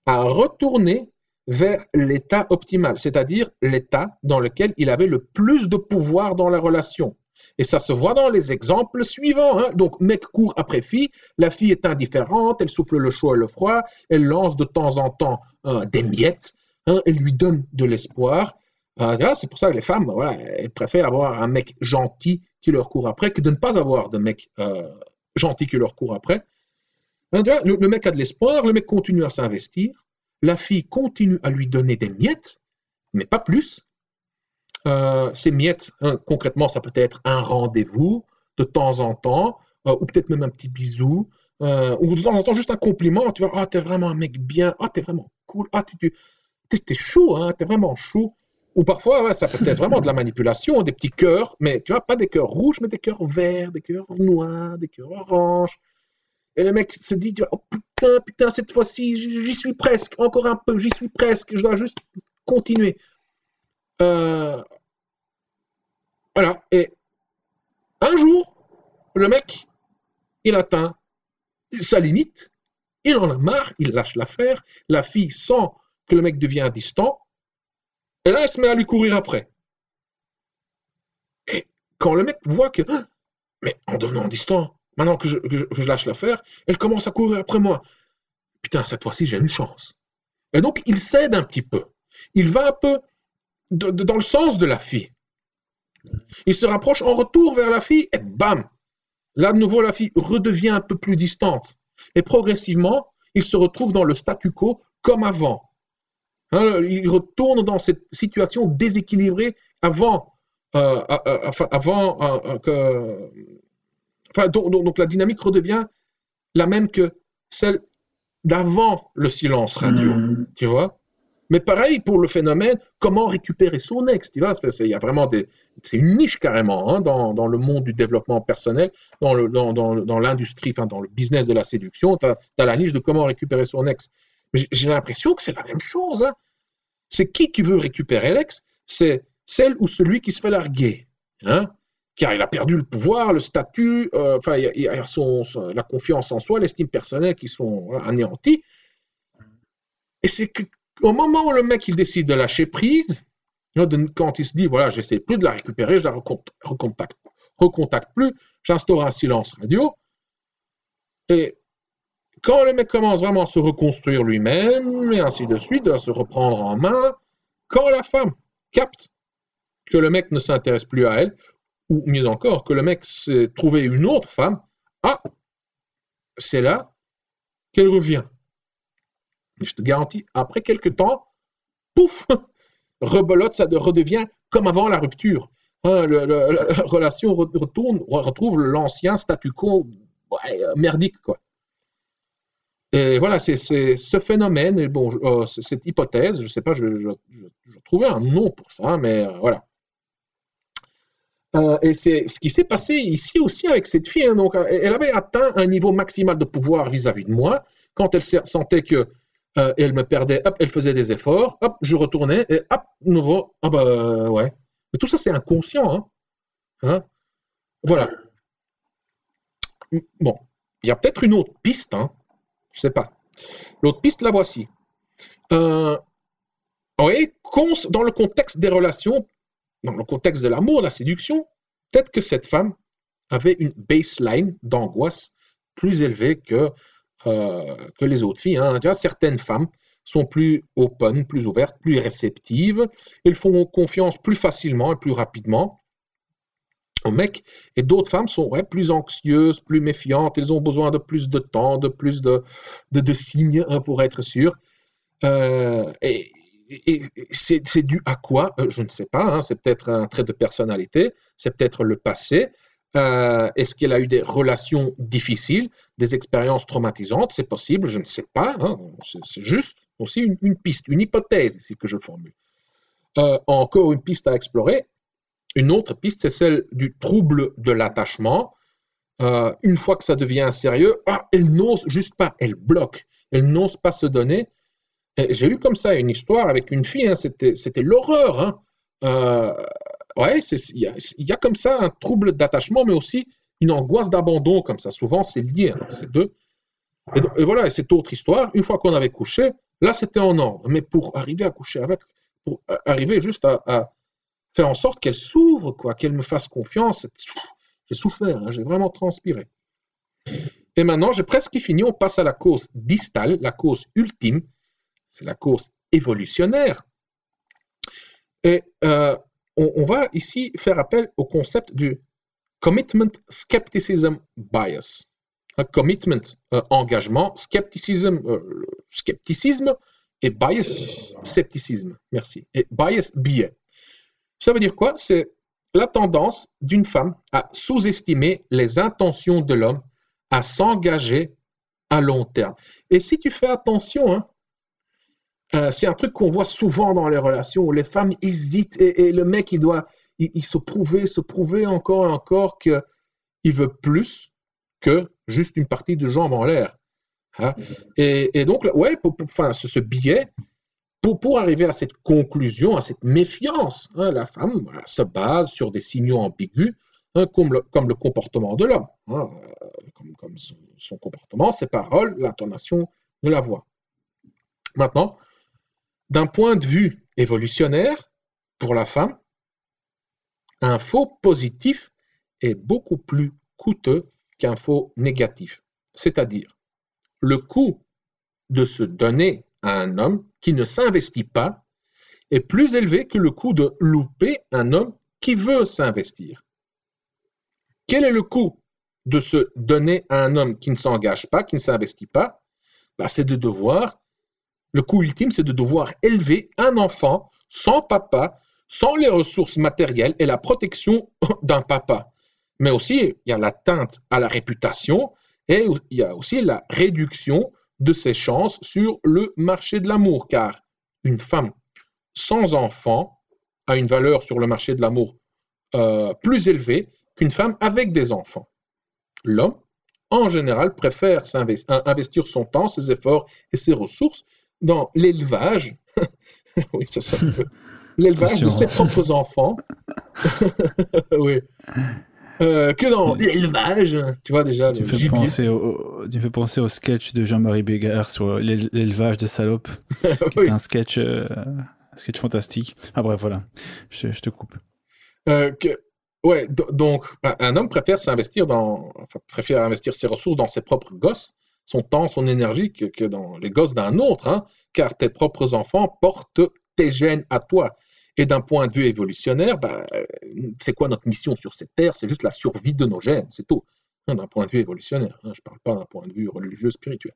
à retourner vers l'état optimal, c'est-à-dire l'état dans lequel il avait le plus de pouvoir dans la relation. Et ça se voit dans les exemples suivants. Hein. Donc, mec court après fille, la fille est indifférente, elle souffle le chaud et le froid, elle lance de temps en temps des miettes, hein, elle lui donne de l'espoir. C'est pour ça que les femmes, voilà, elles préfèrent avoir un mec gentil qui leur court après que de ne pas avoir de mec gentil qui leur court après. Hein, le mec a de l'espoir, le mec continue à s'investir, la fille continue à lui donner des miettes, mais pas plus. Ces miettes, hein, concrètement, ça peut être un rendez-vous de temps en temps, ou peut-être même un petit bisou, ou de temps en temps juste un compliment. Tu vois, ah, t'es vraiment un mec bien, ah, t'es vraiment cool, ah, t'es chaud, hein, t'es vraiment chaud. Ou parfois, ouais, ça peut être vraiment de la manipulation, des petits cœurs, mais tu vois, pas des cœurs rouges, mais des cœurs verts, des cœurs noirs, des cœurs oranges. Et le mec se dit, oh putain, cette fois-ci, j'y suis presque, encore un peu, j'y suis presque, je dois juste continuer. Voilà. Et un jour, le mec, il atteint sa limite, il en a marre, il lâche l'affaire, la fille sent que le mec devient distant, et là, elle se met à lui courir après. Et quand le mec voit que, mais en devenant distant, maintenant que je lâche l'affaire, elle commence à courir après moi. Putain, cette fois-ci, j'ai une chance. Et donc, il cède un petit peu. Il va un peu dans le sens de la fille. Il se rapproche en retour vers la fille, et bam! Là, de nouveau, la fille redevient un peu plus distante. Et progressivement, il se retrouve dans le statu quo comme avant. Hein, il retourne dans cette situation déséquilibrée avant avant que... Enfin, donc la dynamique redevient la même que celle d'avant le silence radio, tu vois. Mais pareil pour le phénomène, comment récupérer son ex, tu vois. Il y a vraiment c'est une niche carrément hein, dans le monde du développement personnel, dans l'industrie, enfin dans le business de la séduction, tu as la niche de comment récupérer son ex. Mais j'ai l'impression que c'est la même chose. Hein. C'est qui veut récupérer l'ex? C'est celle ou celui qui se fait larguer. Hein? Car il a perdu le pouvoir, le statut, il y a la confiance en soi, l'estime personnelle qui sont anéantis. Et c'est qu'au moment où le mec il décide de lâcher prise, quand il se dit voilà, j'essaie plus de la récupérer, je la recontacte plus, j'instaure un silence radio. Et quand le mec commence vraiment à se reconstruire lui-même, et ainsi de suite, à se reprendre en main, quand la femme capte que le mec ne s'intéresse plus à elle, ou mieux encore, que le mec s'est trouvé une autre femme, c'est là qu'elle revient. Et je te garantis, après quelques temps, pouf, rebelote, ça redevient comme avant la rupture. Hein, la relation retrouve l'ancien statu quo merdique, quoi. Et voilà, c'est ce phénomène, et bon, cette hypothèse, je ne sais pas, je trouvais un nom pour ça, mais voilà. Et c'est ce qui s'est passé ici aussi avec cette fille. Hein, donc, elle avait atteint un niveau maximal de pouvoir vis-à-vis de moi. Quand elle sentait que elle me perdait, hop, elle faisait des efforts, hop, je retournais, et hop, nouveau, ouais. Mais tout ça, c'est inconscient. Hein. Voilà. Bon, il y a peut-être une autre piste, hein. Je ne sais pas. L'autre piste, la voici. Oui, dans le contexte des relations, dans le contexte de l'amour, de la séduction, peut-être que cette femme avait une baseline d'angoisse plus élevée que les autres filles. Hein. Tu vois, certaines femmes sont plus open, plus ouvertes, plus réceptives. Elles font confiance plus facilement et plus rapidement au mec. Et d'autres femmes sont plus anxieuses, plus méfiantes. Elles ont besoin de plus de temps, de plus de signes hein, pour être sûres. Et c'est dû à quoi? Je ne sais pas. Hein. C'est peut-être un trait de personnalité. C'est peut-être le passé. Est-ce qu'elle a eu des relations difficiles, des expériences traumatisantes? C'est possible, je ne sais pas. Hein. C'est juste aussi une piste, une hypothèse ici que je formule. Encore une piste à explorer. Une autre piste, c'est celle du trouble de l'attachement. Une fois que ça devient sérieux, elle n'ose juste pas, elle bloque. Elle n'ose pas se donner. J'ai eu comme ça une histoire avec une fille, hein, c'était l'horreur. Hein. Ouais, il y a comme ça un trouble d'attachement, mais aussi une angoisse d'abandon, comme ça. Souvent, c'est lié, hein, ces deux. Et voilà, et cette autre histoire, une fois qu'on avait couché, là, c'était en ordre. Mais pour arriver à coucher avec, pour arriver juste à faire en sorte qu'elle s'ouvre, quoi, qu'elle me fasse confiance, j'ai souffert, hein, j'ai vraiment transpiré. Et maintenant, j'ai presque fini, on passe à la cause distale, la cause ultime, c'est la cause évolutionnaire. Et on va ici faire appel au concept du commitment skepticism bias. Commitment, engagement, scepticisme et bias, scepticisme. Merci. Et bias, biais. Ça veut dire quoi? C'est la tendance d'une femme à sous-estimer les intentions de l'homme, à s'engager à long terme. Et si tu fais attention, hein, c'est un truc qu'on voit souvent dans les relations où les femmes hésitent et le mec il doit se prouver encore et encore qu'il veut plus que juste une partie de jambes en l'air. Hein. Et donc, ouais, ce biais, pour arriver à cette conclusion, à cette méfiance, hein, la femme se base sur des signaux ambigus, hein, comme le comportement de l'homme, hein, comme son comportement, ses paroles, l'intonation de la voix. Maintenant, d'un point de vue évolutionnaire, pour la femme, un faux positif est beaucoup plus coûteux qu'un faux négatif. C'est-à-dire, le coût de se donner à un homme qui ne s'investit pas est plus élevé que le coût de louper un homme qui veut s'investir. Quel est le coût de se donner à un homme qui ne s'engage pas, qui ne s'investit pas? Le coût ultime, c'est de devoir élever un enfant sans papa sans les ressources matérielles et la protection d'un papa. Mais aussi, il y a l'atteinte à la réputation et il y a aussi la réduction de ses chances sur le marché de l'amour, car une femme sans enfant a une valeur sur le marché de l'amour plus élevée qu'une femme avec des enfants. L'homme, en général, préfère investir son temps, ses efforts et ses ressources dans l'élevage, oui, ça peut, l'élevage de ses propres enfants, oui, que dans l'élevage, tu vois déjà, tu me fais penser au sketch de Jean-Marie Bégard sur l'élevage de salopes, qui est un sketch fantastique. Ah bref, voilà, je te coupe. Ouais, donc un homme préfère préfère investir ses ressources dans ses propres gosses, son temps, son énergie, que dans les gosses d'un autre, hein, car tes propres enfants portent tes gènes à toi. Et d'un point de vue évolutionnaire, c'est quoi notre mission sur cette terre? C'est juste la survie de nos gènes, c'est tout. Hein, d'un point de vue évolutionnaire, hein, je ne parle pas d'un point de vue religieux, spirituel.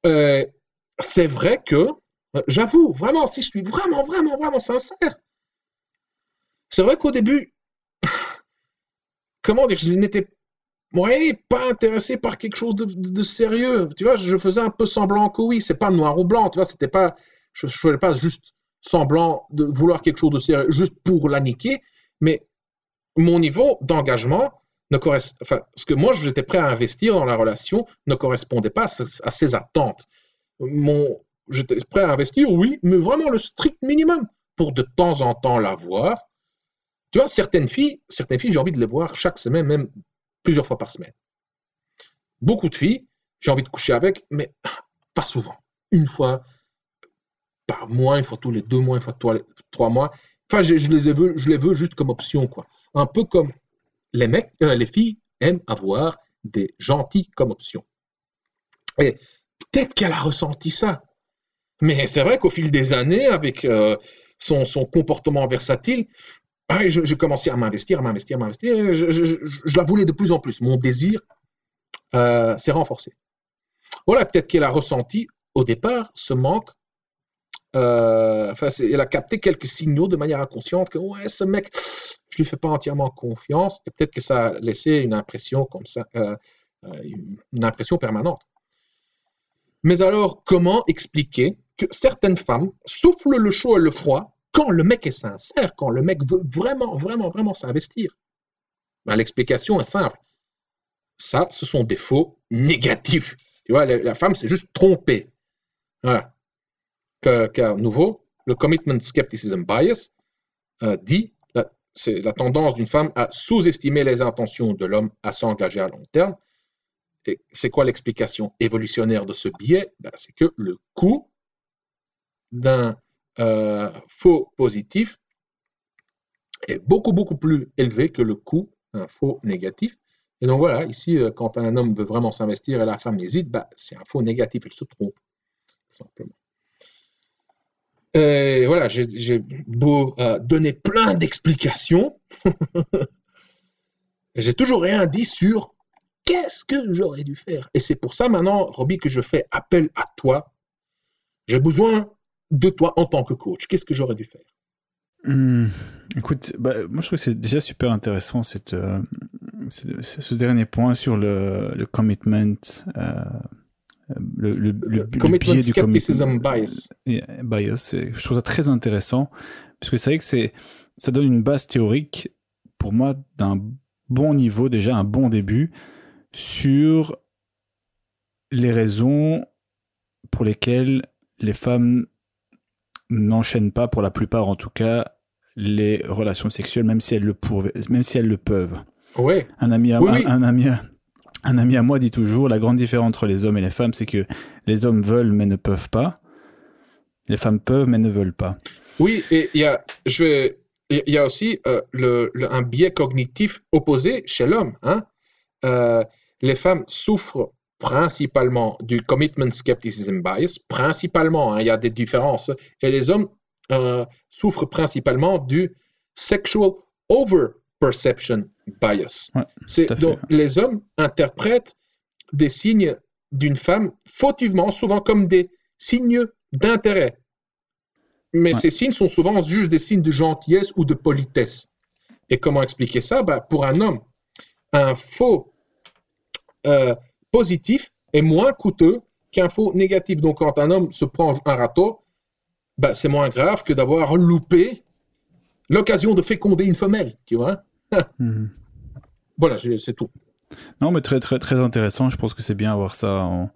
C'est vrai que, j'avoue, vraiment, si je suis vraiment, vraiment, vraiment sincère, c'est vrai qu'au début, comment dire, je n'étais pas intéressé par quelque chose de sérieux. Tu vois, je faisais un peu semblant que oui, c'est pas noir ou blanc, tu vois, c'était pas, je faisais pas juste semblant de vouloir quelque chose de sérieux juste pour la niquer, mais mon niveau d'engagement ce que moi j'étais prêt à investir dans la relation ne correspondait pas à ses attentes. J'étais prêt à investir, oui, mais vraiment le strict minimum pour de temps en temps la voir. Tu vois, certaines filles, j'ai envie de les voir chaque semaine, même plusieurs fois par semaine. Beaucoup de filles, j'ai envie de coucher avec, mais pas souvent. Une fois par mois, une fois tous les 2 mois, une fois tous les 3 mois. Enfin, je les veux juste comme option, quoi. Un peu comme les filles aiment avoir des gentils comme option. Et peut-être qu'elle a ressenti ça. Mais c'est vrai qu'au fil des années, avec son comportement versatile, j'ai commencé à m'investir. Je la voulais de plus en plus. Mon désir s'est renforcé. Voilà, peut-être qu'elle a ressenti au départ ce manque. Elle a capté quelques signaux de manière inconsciente que ouais, ce mec, je lui fais pas entièrement confiance. Et peut-être que ça a laissé une impression comme ça, une impression permanente. Mais alors, comment expliquer que certaines femmes soufflent le chaud et le froid quand le mec est sincère, quand le mec veut vraiment, vraiment, vraiment s'investir? L'explication est simple. Ça, ce sont des faux négatifs. Tu vois, la femme s'est juste trompée. Voilà. Car nouveau, le commitment skepticism bias dit c'est la tendance d'une femme à sous-estimer les intentions de l'homme à s'engager à long terme. Et c'est quoi l'explication évolutionnaire de ce biais? C'est que le coût d'un faux positif est beaucoup, beaucoup plus élevé que le coût d'un faux négatif. Et donc voilà, ici, quand un homme veut vraiment s'investir et la femme hésite, c'est un faux négatif, elle se trompe, tout simplement. Et voilà, j'ai beau donner plein d'explications, j'ai toujours rien dit sur qu'est-ce que j'aurais dû faire. Et c'est pour ça maintenant, Roby, que je fais appel à toi. J'ai besoin de toi en tant que coach. Qu'est-ce que j'aurais dû faire? Écoute, moi je trouve que c'est déjà super intéressant ce dernier point sur le commitment, le commitment biais skepticism du bias. Je trouve ça très intéressant parce que c'est vrai que ça donne une base théorique pour moi d'un bon niveau, déjà un bon début sur les raisons pour lesquelles les femmes n'enchaînent pas, pour la plupart en tout cas, les relations sexuelles, même si elles le peuvent. Ouais. Un ami à moi dit toujours, la grande différence entre les hommes et les femmes, c'est que les hommes veulent mais ne peuvent pas. Les femmes peuvent mais ne veulent pas. Oui, et il y a aussi un biais cognitif opposé chez l'homme. Hein? Les femmes souffrent principalement du commitment skepticism bias, principalement, hein, il y a des différences, et les hommes souffrent principalement du sexual over-perception bias. Ouais, donc, les hommes interprètent des signes d'une femme fautivement, souvent comme des signes d'intérêt. Mais Ouais. ces signes sont souvent juste des signes de gentillesse ou de politesse. Et comment expliquer ça? Pour un homme, un faux positif est moins coûteux qu'un faux négatif. Donc, quand un homme se prend un râteau, c'est moins grave que d'avoir loupé l'occasion de féconder une femelle, tu vois. Mhm. Voilà, c'est tout. Non, mais très, très, très intéressant. Je pense que c'est bien avoir ça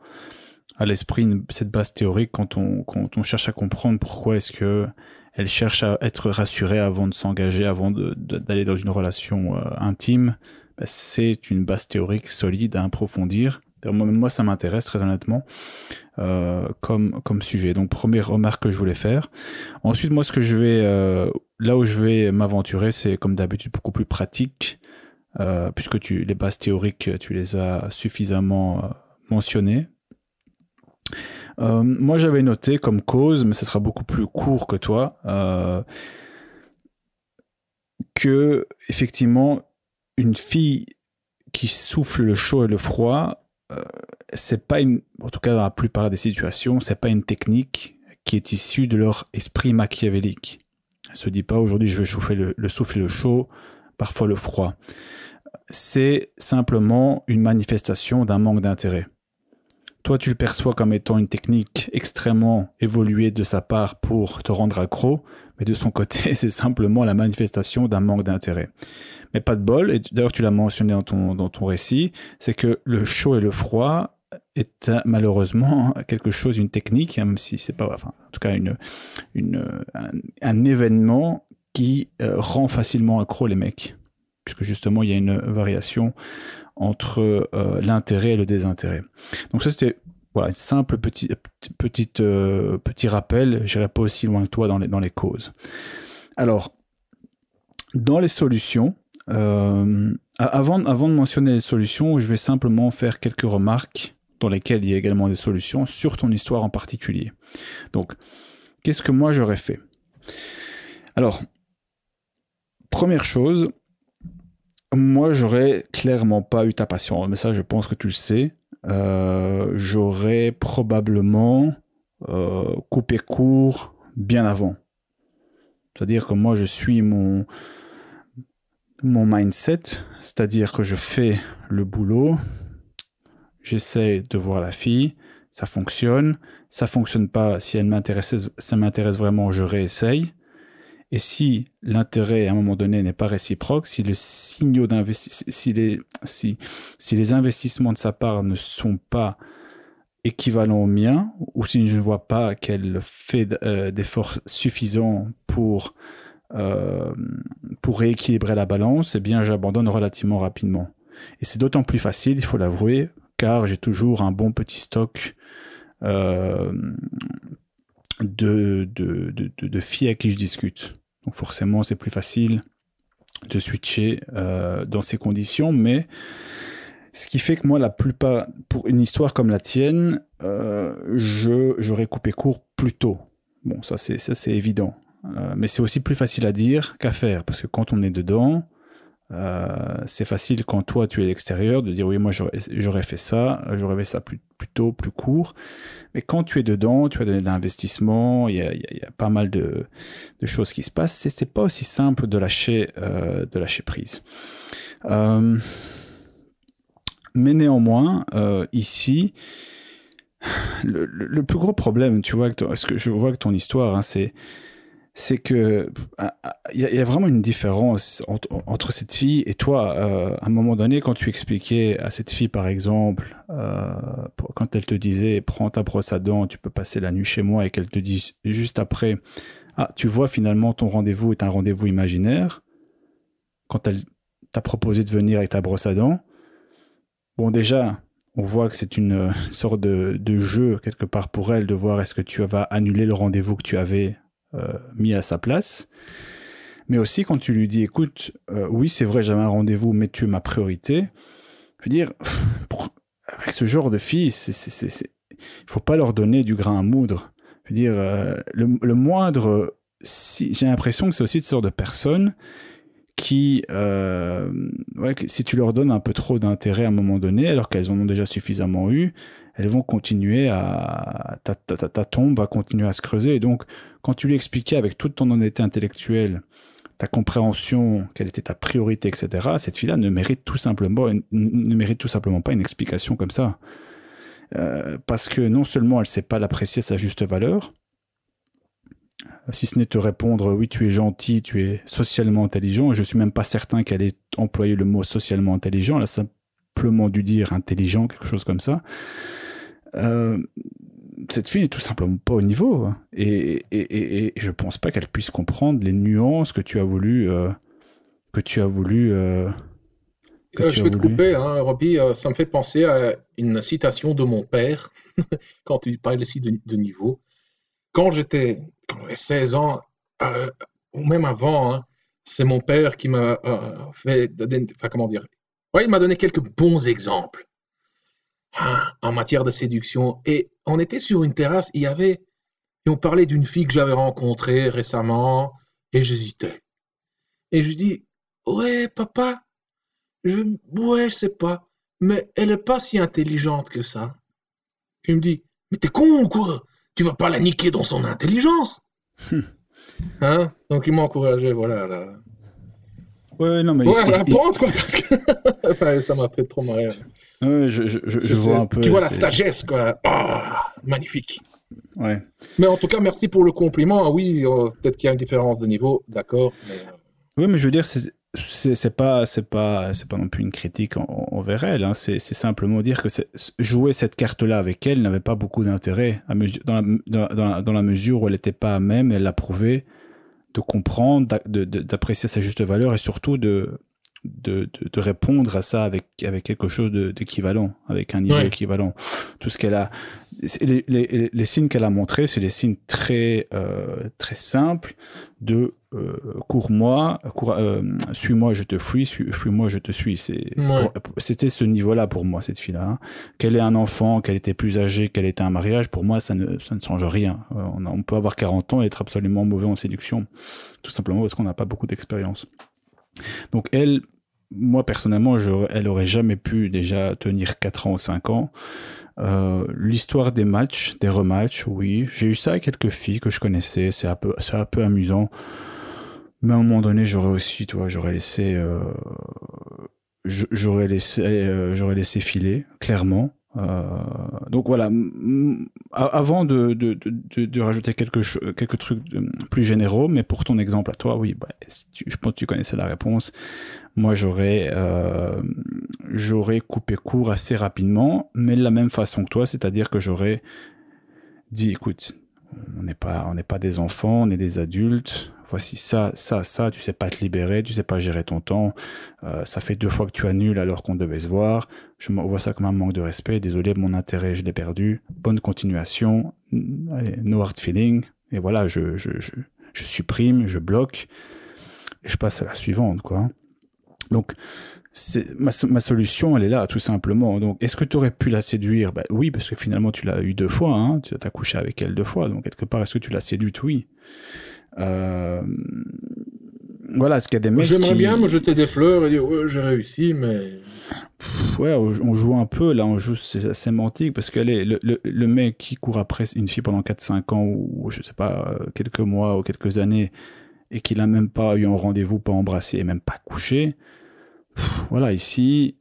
à l'esprit, cette base théorique, quand on cherche à comprendre pourquoi est-ce que elle cherche à être rassurée avant de s'engager, avant d'aller dans une relation intime. C'est une base théorique solide à approfondir. Moi, ça m'intéresse très honnêtement comme sujet. Donc, première remarque que je voulais faire. Ensuite, moi, ce que je vais, là où je vais m'aventurer, c'est comme d'habitude beaucoup plus pratique, puisque les bases théoriques, tu les as suffisamment mentionnées. Moi, j'avais noté comme cause, mais ce sera beaucoup plus court que toi, que effectivement, une fille qui souffle le chaud et le froid, c'est pas en tout cas dans la plupart des situations, c'est pas une technique qui est issue de leur esprit machiavélique. Elle se dit pas aujourd'hui je vais chauffer le souffle et le chaud, parfois le froid. C'est simplement une manifestation d'un manque d'intérêt. Toi, tu le perçois comme étant une technique extrêmement évoluée de sa part pour te rendre accro, mais de son côté, c'est simplement la manifestation d'un manque d'intérêt. Mais pas de bol, et d'ailleurs tu l'as mentionné dans ton récit, c'est que le chaud et le froid est malheureusement quelque chose, une technique, même si c'est pas, enfin, en tout cas un événement qui rend facilement accro les mecs, puisque justement il y a une variation entre l'intérêt et le désintérêt. Donc ça c'était voilà, un simple petit rappel, j'irai pas aussi loin que toi dans les causes. Alors, dans les solutions, avant de mentionner les solutions, je vais simplement faire quelques remarques dans lesquelles il y a également des solutions sur ton histoire en particulier. Donc, qu'est-ce que moi j'aurais fait? Alors, première chose, moi j'aurais clairement pas eu ta patience, mais ça je pense que tu le sais. J'aurais probablement coupé court bien avant. C'est-à-dire que moi je suis mon mindset, c'est-à-dire que je fais le boulot, j'essaie de voir la fille, ça fonctionne pas, si ça m'intéresse vraiment, je réessaye. Et si l'intérêt à un moment donné n'est pas réciproque, si les investissements de sa part ne sont pas équivalents aux miens, ou si je ne vois pas qu'elle fait d'efforts suffisants pour rééquilibrer la balance, eh bien j'abandonne relativement rapidement. Et c'est d'autant plus facile, il faut l'avouer, car j'ai toujours un bon petit stock de filles à qui je discute. Donc forcément, c'est plus facile de switcher dans ces conditions, mais ce qui fait que moi, la plupart, pour une histoire comme la tienne, j'aurais coupé court plus tôt. Bon, ça c'est évident. Mais c'est aussi plus facile à dire qu'à faire, parce que quand on est dedans, c'est facile quand toi tu es à l'extérieur de dire oui, moi j'aurais fait ça plus tôt, plus court. Mais quand tu es dedans, tu as de l'investissement, il y a pas mal de choses qui se passent. C'est pas aussi simple de lâcher prise. Mais néanmoins, ici, le plus gros problème, tu vois, ce que je vois que ton histoire, hein, c'est que il y a vraiment une différence entre cette fille et toi. À un moment donné, quand tu expliquais à cette fille, par exemple, quand elle te disait prends ta brosse à dents, tu peux passer la nuit chez moi, et qu'elle te dise juste après tu vois, finalement ton rendez-vous est un rendez-vous imaginaire, quand elle t'a proposé de venir avec ta brosse à dents, bon, déjà on voit que c'est une sorte de jeu quelque part pour elle, de voir est-ce que tu vas annuler le rendez-vous que tu avais mis à sa place. Mais aussi quand tu lui dis écoute, oui c'est vrai, j'avais un rendez-vous, mais tu es ma priorité. Je veux dire, avec ce genre de filles, il faut pas leur donner du grain à moudre. Je veux dire, le moindre, j'ai l'impression que c'est aussi ce genre de personnes qui, si tu leur donnes un peu trop d'intérêt à un moment donné, alors qu'elles en ont déjà suffisamment eu, elles vont continuer ta tombe va continuer à se creuser. Et donc, quand tu lui expliquais avec toute ton honnêteté intellectuelle, ta compréhension, quelle était ta priorité, etc., cette fille-là ne mérite tout simplement pas une explication comme ça. Parce que non seulement elle ne sait pas l'apprécier à sa juste valeur, si ce n'est te répondre oui, tu es gentil, tu es socialement intelligent, je suis même pas certain qu'elle ait employé le mot socialement intelligent, elle a simplement dû dire intelligent, quelque chose comme ça. Cette fille n'est tout simplement pas au niveau, et je pense pas qu'elle puisse comprendre les nuances que tu as voulu Je vais te couper, hein, Robbie, ça me fait penser à une citation de mon père, quand tu parles ici de niveau. Quand j'avais 16 ans, ou même avant, hein, c'est mon père qui m'a fait donner, enfin comment dire, ouais, il m'a donné quelques bons exemples, hein, en matière de séduction. Et on était sur une terrasse, et on parlait d'une fille que j'avais rencontrée récemment, et j'hésitais. Et je lui dis, ouais, papa, ouais, je sais pas, mais elle est pas si intelligente que ça. Il me dit, mais t'es con ou quoi? Tu vas pas la niquer dans son intelligence. Hein? Donc il m'a encouragé, voilà. Ouais, non, mais ouais, à apprendre, quoi, parce que enfin, ça m'a fait trop marrer. Ouais, je vois un peu. Tu vois la sagesse, quoi. Oh, magnifique. Ouais. Mais en tout cas, merci pour le compliment. Oui, peut-être qu'il y a une différence de niveau, d'accord. Oui, mais je veux dire, c'est pas non plus une critique envers elle. Hein. C'est simplement dire que jouer cette carte-là avec elle n'avait pas beaucoup d'intérêt dans la mesure où elle n'était pas à même, elle l'a prouvé, de comprendre, d'apprécier sa juste valeur et surtout de répondre à ça avec quelque chose d'équivalent, avec un niveau équivalent. Tout ce qu'elle a, les signes qu'elle a montrés, c'est des signes très simples de suis-moi, je te fuis, fuis-moi, je te suis. C'était ce niveau-là pour moi, cette fille-là. Hein. Qu'elle ait un enfant, qu'elle était plus âgée, qu'elle était un mariage, pour moi, ça ne change rien. On peut avoir 40 ans et être absolument mauvais en séduction, tout simplement parce qu'on n'a pas beaucoup d'expérience. Donc elle, moi personnellement, elle aurait jamais pu déjà tenir 4 ans ou 5 ans. L'histoire des matchs, des rematchs, oui, j'ai eu ça avec quelques filles que je connaissais, c'est un peu amusant. Mais à un moment donné, j'aurais laissé filer, clairement. Donc voilà. Avant de rajouter quelques trucs plus généraux, mais pour ton exemple à toi, oui, je pense que tu connaissais la réponse. Moi, j'aurais coupé court assez rapidement, mais de la même façon que toi, c'est-à-dire que j'aurais dit, écoute, on n'est pas des enfants, on est des adultes. Voici ça, tu sais pas te libérer, tu sais pas gérer ton temps. Ça fait 2 fois que tu annules alors qu'on devait se voir. Je vois ça comme un manque de respect. Désolé, mon intérêt, je l'ai perdu. Bonne continuation. Allez, no hard feeling. Et voilà, je supprime, je bloque. Et je passe à la suivante, quoi. Donc, ma solution, elle est là, tout simplement. Donc, est-ce que tu aurais pu la séduire? Oui, parce que finalement, tu l'as eu 2 fois. Hein. Tu as couché avec elle 2 fois. Donc, quelque part, est-ce que tu l'as séduite? Oui. Voilà, est-ce qu'il y a des mecs J'aimerais bien me jeter des fleurs et dire ouais, j'ai réussi, mais ouais, on joue un peu là, on joue c'est sémantique parce que le mec qui court après une fille pendant 4-5 ans ou je sais pas quelques mois ou quelques années et qu'il a même pas eu un rendez-vous, pas embrassé et même pas couché. Voilà, ici,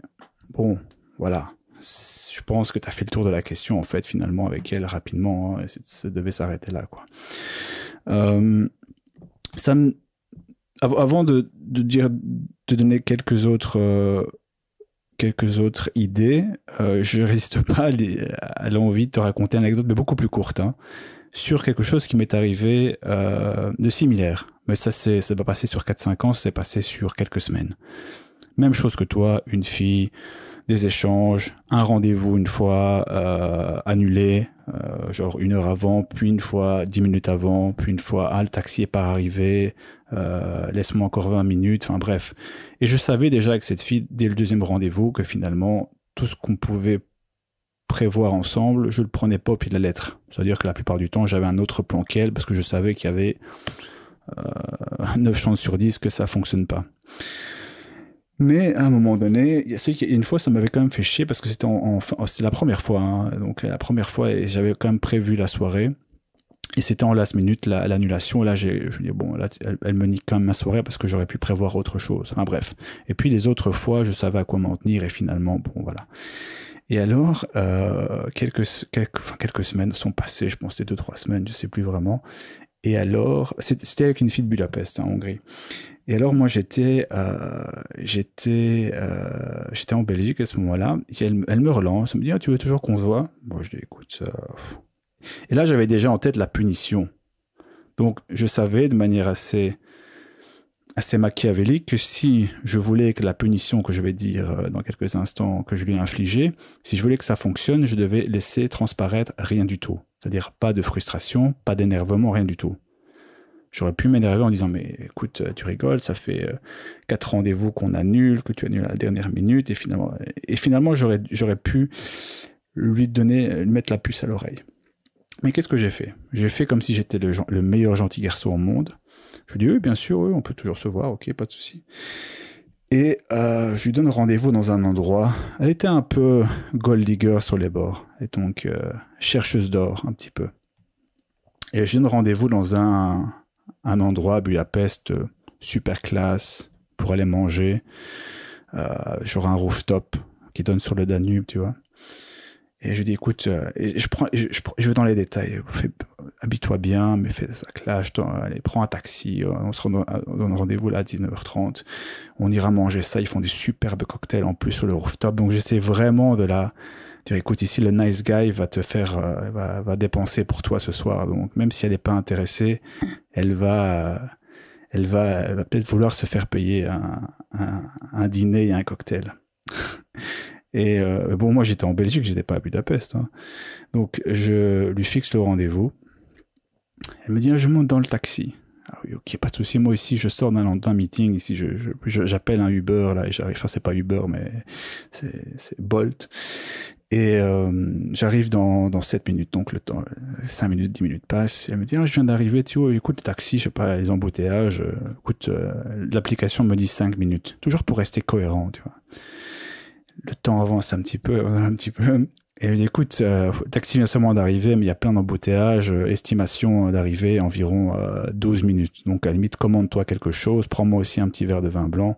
bon, voilà. Je pense que tu as fait le tour de la question en fait finalement avec elle rapidement, hein, et ça devait s'arrêter là, quoi. Avant de donner quelques autres idées, je résiste pas à l'envie de te raconter une anecdote, mais beaucoup plus courte, hein, sur quelque chose qui m'est arrivé de similaire. Mais ça va passer sur 4-5 ans, ça s'est passé sur quelques semaines. Même chose que toi, une fille, des échanges, un rendez-vous une fois annulé, genre 1 heure avant, puis une fois 10 minutes avant, puis une fois le taxi est pas arrivé, laisse-moi encore 20 minutes, enfin bref. Et je savais déjà avec cette fille, dès le 2e rendez-vous, que finalement, tout ce qu'on pouvait prévoir ensemble, je le prenais pas au pied de la lettre. C'est-à-dire que la plupart du temps, j'avais un autre plan qu'elle, parce que je savais qu'il y avait 9 chances sur 10 que ça fonctionne pas. Mais à un moment donné, une fois, ça m'avait quand même fait chier parce que c'était la première fois. Hein, donc la première fois, et j'avais quand même prévu la soirée. Et c'était en last minute l'annulation. Là, je me dis bon, là, elle me nique quand même ma soirée parce que j'aurais pu prévoir autre chose. Enfin bref. Et puis les autres fois, je savais à quoi m'en tenir et finalement, bon voilà. Et alors, quelques semaines sont passées. Je pense que c'était 2-3 semaines, je sais plus vraiment. Et alors, c'était avec une fille de Budapest, hein, en Hongrie. Et alors, moi, j'étais en Belgique à ce moment-là. Et elle me relance. Elle me dit, ah, tu veux toujours qu'on se voit? Bon, je dis, écoute, et là, j'avais déjà en tête la punition. Donc, je savais de manière assez machiavélique que si je voulais que la punition que je vais dire dans quelques instants que je lui ai infligée, si je voulais que ça fonctionne, je devais laisser transparaître rien du tout. C'est-à-dire pas de frustration, pas d'énervement, rien du tout. J'aurais pu m'énerver en disant mais écoute, tu rigoles, ça fait 4 rendez-vous qu'on annule, que tu annules à la dernière minute, et finalement j'aurais pu lui mettre la puce à l'oreille. Mais qu'est-ce que j'ai fait? J'ai fait comme si j'étais le meilleur gentil garçon au monde. Je lui dis oui, bien sûr, oui, on peut toujours se voir, ok, pas de souci. Et je lui donne rendez-vous dans un endroit. Elle était un peu gold digger sur les bords, et donc chercheuse d'or un petit peu. Et je lui donne rendez-vous dans un endroit à Budapest super classe pour aller manger, genre un rooftop qui donne sur le Danube, tu vois. Et je lui dis écoute, et je vais dans les détails. Habille-toi bien, mais fais ça clash. Allez, prends un taxi. On se donne rendez-vous là à 19h30. On ira manger ça. Ils font des superbes cocktails en plus sur le rooftop. Donc j'essaie vraiment de dire écoute, ici le nice guy va te faire, va dépenser pour toi ce soir. Donc même si elle n'est pas intéressée, elle va peut-être vouloir se faire payer un dîner et un cocktail. Et bon, moi j'étais en Belgique, j'étais pas à Budapest, hein. Donc je lui fixe le rendez-vous. Elle me dit je monte dans le taxi. Ah oui, ok, pas de souci. Moi ici, je sors d'un meeting. Ici, j'appelle un Uber là et j'arrive. Enfin, c'est pas Uber, mais c'est Bolt. Et j'arrive dans 7 minutes, donc le temps, 5 minutes, 10 minutes passent. Et elle me dit je viens d'arriver. Tu vois, écoute le taxi, je sais pas, les embouteillages. Écoute, l'application me dit 5 minutes. Toujours pour rester cohérent, tu vois. Le temps avance un petit peu. Et elle dit, écoute, le taxi vient seulement d'arriver, mais il y a plein d'embouteillages, estimation d'arrivée environ 12 minutes. Donc à la limite, commande-toi quelque chose, prends-moi aussi un petit verre de vin blanc,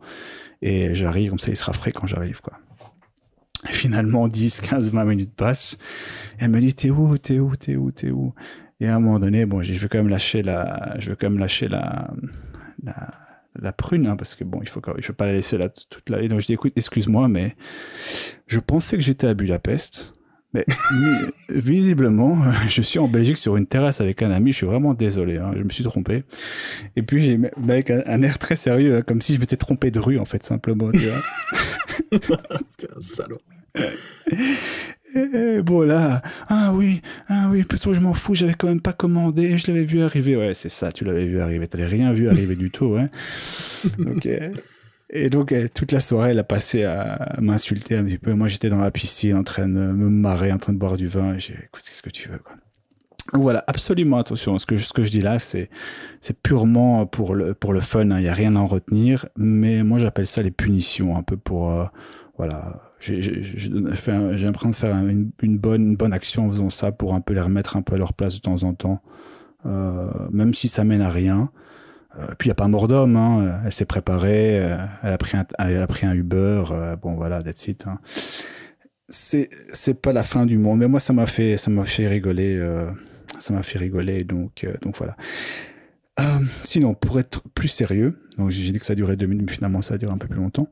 et j'arrive, comme ça il sera frais quand j'arrive, quoi. Et finalement, 10, 15, 20 minutes passent, et elle me dit, t'es où? Et à un moment donné, bon, je veux quand même lâcher la prune, hein, parce que bon, je veux pas la laisser là toute la. Et donc je dis écoute, excuse-moi, mais je pensais que j'étais à Budapest, mais visiblement, je suis en Belgique sur une terrasse avec un ami. Je suis vraiment désolé, hein, je me suis trompé. Et puis j'ai avec un air très sérieux, comme si je m'étais trompé de rue en fait, simplement. Tu vois. Un salaud. Et bon là, ah oui, plutôt je m'en fous, j'avais quand même pas commandé, je l'avais vu arriver. Ouais, c'est ça, tu l'avais vu arriver, t'avais rien vu arriver du tout, hein. Et donc toute la soirée, elle a passé à m'insulter un petit peu. Moi, j'étais dans la piscine en train de me marrer, en train de boire du vin. Et j'ai dit, écoute, qu'est-ce que tu veux, quoi. Donc voilà, absolument attention. Ce que je dis là, c'est purement pour le fun. Il n'y a rien à en retenir. Mais moi, j'appelle ça les punitions, un peu pour voilà. J'ai l'impression de faire une bonne action en faisant ça pour un peu les remettre un peu à leur place de temps en temps, même si ça mène à rien. Puis il n'y a pas mort d'homme, hein. Elle s'est préparée, elle a pris un Uber, bon voilà, that's it, hein. C'est pas la fin du monde, mais moi ça m'a fait rigoler, donc voilà. Sinon, pour être plus sérieux, donc j'ai dit que ça durait 2 minutes, mais finalement ça a duré un peu plus longtemps.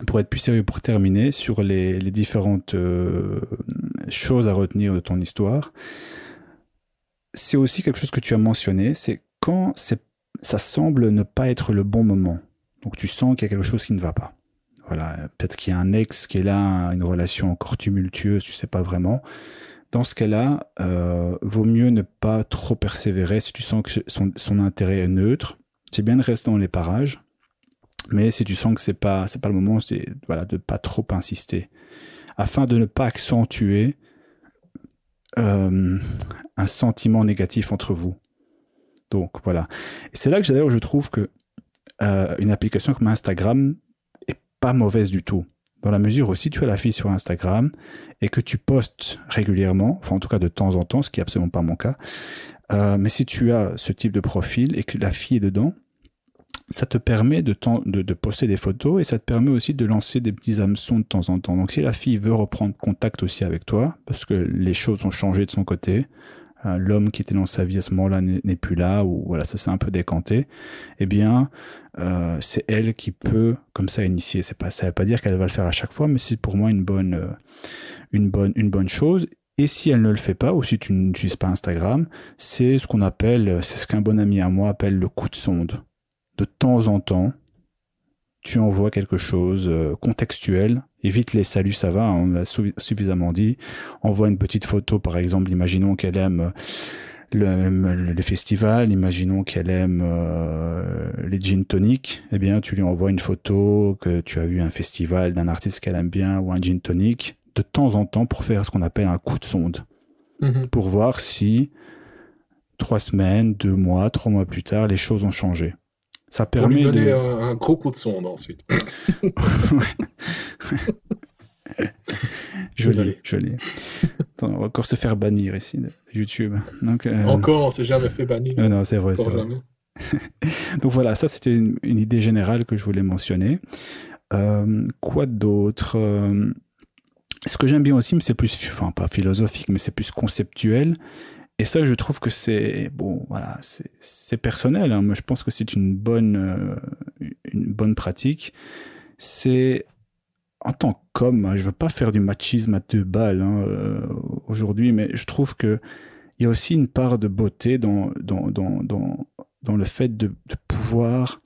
Pour être plus sérieux, pour terminer sur les différentes choses à retenir de ton histoire, c'est aussi quelque chose que tu as mentionné, c'est quand ça semble ne pas être le bon moment. Donc tu sens qu'il y a quelque chose qui ne va pas. Voilà, peut-être qu'il y a un ex qui est là, une relation encore tumultueuse, tu sais pas vraiment. Dans ce cas-là, vaut mieux ne pas trop persévérer si tu sens que son intérêt est neutre. C'est bien de rester dans les parages. Mais si tu sens que c'est pas le moment, c'est voilà, de pas trop insister, afin de ne pas accentuer un sentiment négatif entre vous. Donc voilà. Et c'est là que d'ailleurs je trouve que une application comme Instagram est pas mauvaise du tout. Dans la mesure où si tu as la fille sur Instagram et que tu postes régulièrement, enfin en tout cas de temps en temps, ce qui n'est absolument pas mon cas, mais si tu as ce type de profil et que la fille est dedans, ça te permet de poster des photos et ça te permet aussi de lancer des petits hameçons de temps en temps. Donc si la fille veut reprendre contact aussi avec toi, parce que les choses ont changé de son côté, l'homme qui était dans sa vie à ce moment-là n'est plus là, ou voilà, ça s'est un peu décanté, eh bien, c'est elle qui peut comme ça initier. Ça veut pas dire qu'elle va le faire à chaque fois, mais c'est pour moi une bonne chose. Et si elle ne le fait pas, ou si tu n'utilises pas Instagram, c'est ce qu'un bon ami à moi appelle le coup de sonde. De temps en temps, tu envoies quelque chose contextuel. Évite les saluts, ça va, on l'a suffisamment dit. Envoie une petite photo, par exemple, imaginons qu'elle aime le festival, imaginons qu'elle aime les gin tonic, eh bien tu lui envoies une photo que tu as vu un festival d'un artiste qu'elle aime bien ou un gin tonic de temps en temps pour faire ce qu'on appelle un coup de sonde. Pour voir si 3 semaines, 2 mois, 3 mois plus tard, les choses ont changé. Ça permet pour lui donner un gros coup de sonde ensuite. Joli. Attends, on va encore se faire bannir ici de YouTube. Donc, encore, on s'est jamais fait bannir. Non, c'est vrai. Donc voilà, ça c'était une idée générale que je voulais mentionner. Quoi d'autre? Ce que j'aime bien aussi, mais c'est plus, enfin pas philosophique, mais c'est plus conceptuel. Et ça, je trouve que c'est bon, voilà, c'est personnel. Hein. Moi, je pense que c'est une bonne pratique. C'est en tant qu'homme, je veux pas faire du machisme à 2 balles aujourd'hui, mais je trouve que il y a aussi une part de beauté dans le fait de pouvoir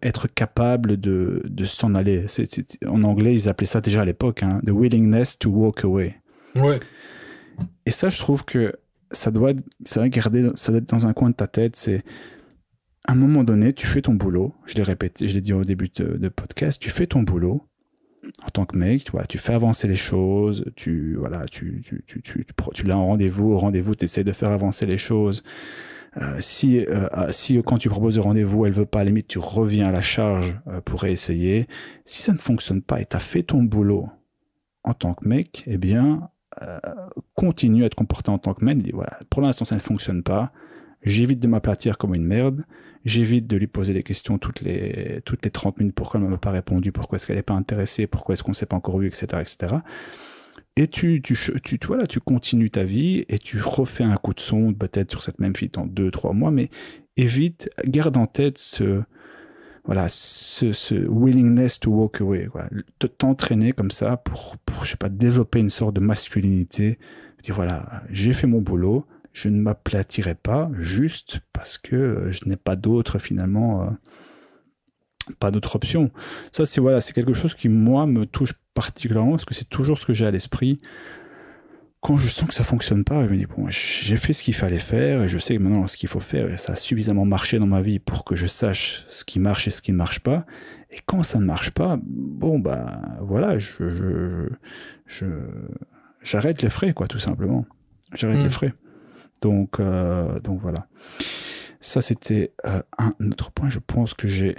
être capable de s'en aller. En anglais, ils appelaient ça déjà à l'époque, the willingness to walk away. Ouais. Et ça, je trouve que ça doit être dans un coin de ta tête. C'est à un moment donné, tu fais ton boulot. Je l'ai répété, je l'ai dit au début de podcast. Tu fais ton boulot en tant que mec. Tu fais avancer les choses. Tu l'as en rendez-vous. Au rendez-vous, tu essaies de faire avancer les choses. Si quand tu proposes le rendez-vous, elle veut pas, à la limite, tu reviens à la charge pour réessayer. Si ça ne fonctionne pas et tu as fait ton boulot en tant que mec, eh bien, continue à te comporter en tant que mec. Voilà, pour l'instant, ça ne fonctionne pas. J'évite de m'aplatir comme une merde. J'évite de lui poser des questions toutes les 30 minutes. Pourquoi elle ne m'a pas répondu? Pourquoi est-ce qu'elle n'est pas intéressée? Pourquoi est-ce qu'on ne s'est pas encore vu, etc., etc. Et tu continues ta vie et tu refais un coup de sonde peut-être sur cette même fille dans 2-3 mois, mais garde en tête ce willingness to walk away, quoi. T'entraîner comme ça pour je sais pas, développer une sorte de masculinité. Dire voilà, j'ai fait mon boulot, je ne m'aplatirai pas juste parce que je n'ai pas d'autre finalement. Pas d'autre option. Ça, c'est quelque chose qui, moi, me touche particulièrement parce que c'est toujours ce que j'ai à l'esprit. Quand je sens que ça fonctionne pas, je me dis, bon, j'ai fait ce qu'il fallait faire et je sais maintenant ce qu'il faut faire et ça a suffisamment marché dans ma vie pour que je sache ce qui marche et ce qui ne marche pas. Et quand ça ne marche pas, bon, bah, voilà, j'arrête les frais, quoi, tout simplement. J'arrête les frais. Donc voilà. Ça, c'était un autre point. Je pense que j'ai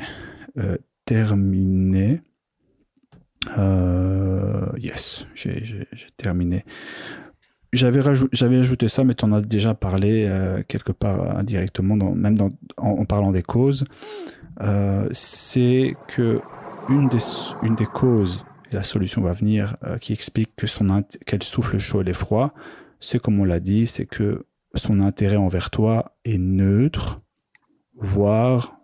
terminé. Yes, j'ai terminé. J'avais ajouté ça, mais tu en as déjà parlé quelque part indirectement, en parlant des causes. C'est que une des causes, et la solution va venir, qui explique qu'elle souffle le chaud et le froid, c'est comme on l'a dit, c'est que son intérêt envers toi est neutre, voire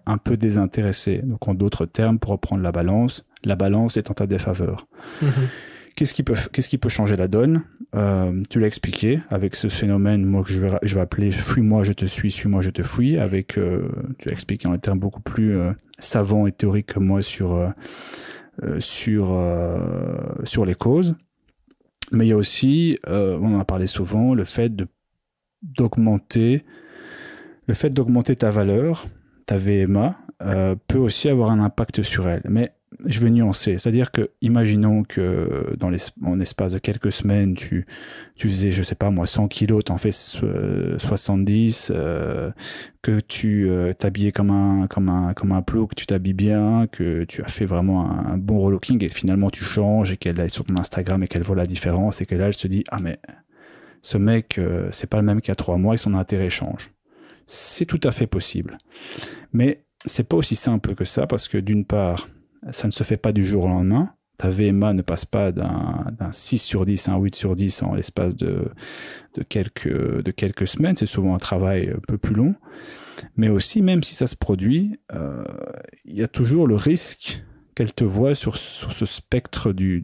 un peu désintéressé. Donc en d'autres termes, pour reprendre la balance est en ta défaveur. Qu'est-ce qui peut changer la donne? Tu l'as expliqué avec ce phénomène, moi que je vais appeler fuis-moi, je te suis-moi, je te fuis. Avec, tu l'as expliqué en des termes beaucoup plus savants et théoriques que moi sur les causes. Mais il y a aussi, on en a parlé souvent, le fait d'augmenter ta valeur, ta VMA, peut aussi avoir un impact sur elle. Mais je vais nuancer. C'est-à-dire que, imaginons que en espace de quelques semaines, tu faisais, je sais pas moi, 100 kilos, t'en fais 70, que tu t'habillais comme un plouc, que tu t'habilles bien, que tu as fait vraiment un bon relooking et finalement tu changes et qu'elle est sur ton Instagram et qu'elle voit la différence et que là, elle se dit, ah mais ce mec, c'est pas le même qu'il y a 3 mois et son intérêt change. C'est tout à fait possible. Mais c'est pas aussi simple que ça parce que d'une part, ça ne se fait pas du jour au lendemain. Ta VMA ne passe pas d'un 6 sur 10 à un 8 sur 10 en l'espace de quelques semaines. C'est souvent un travail un peu plus long. Mais aussi, même si ça se produit, il y a toujours le risque qu'elle te voie sur ce spectre du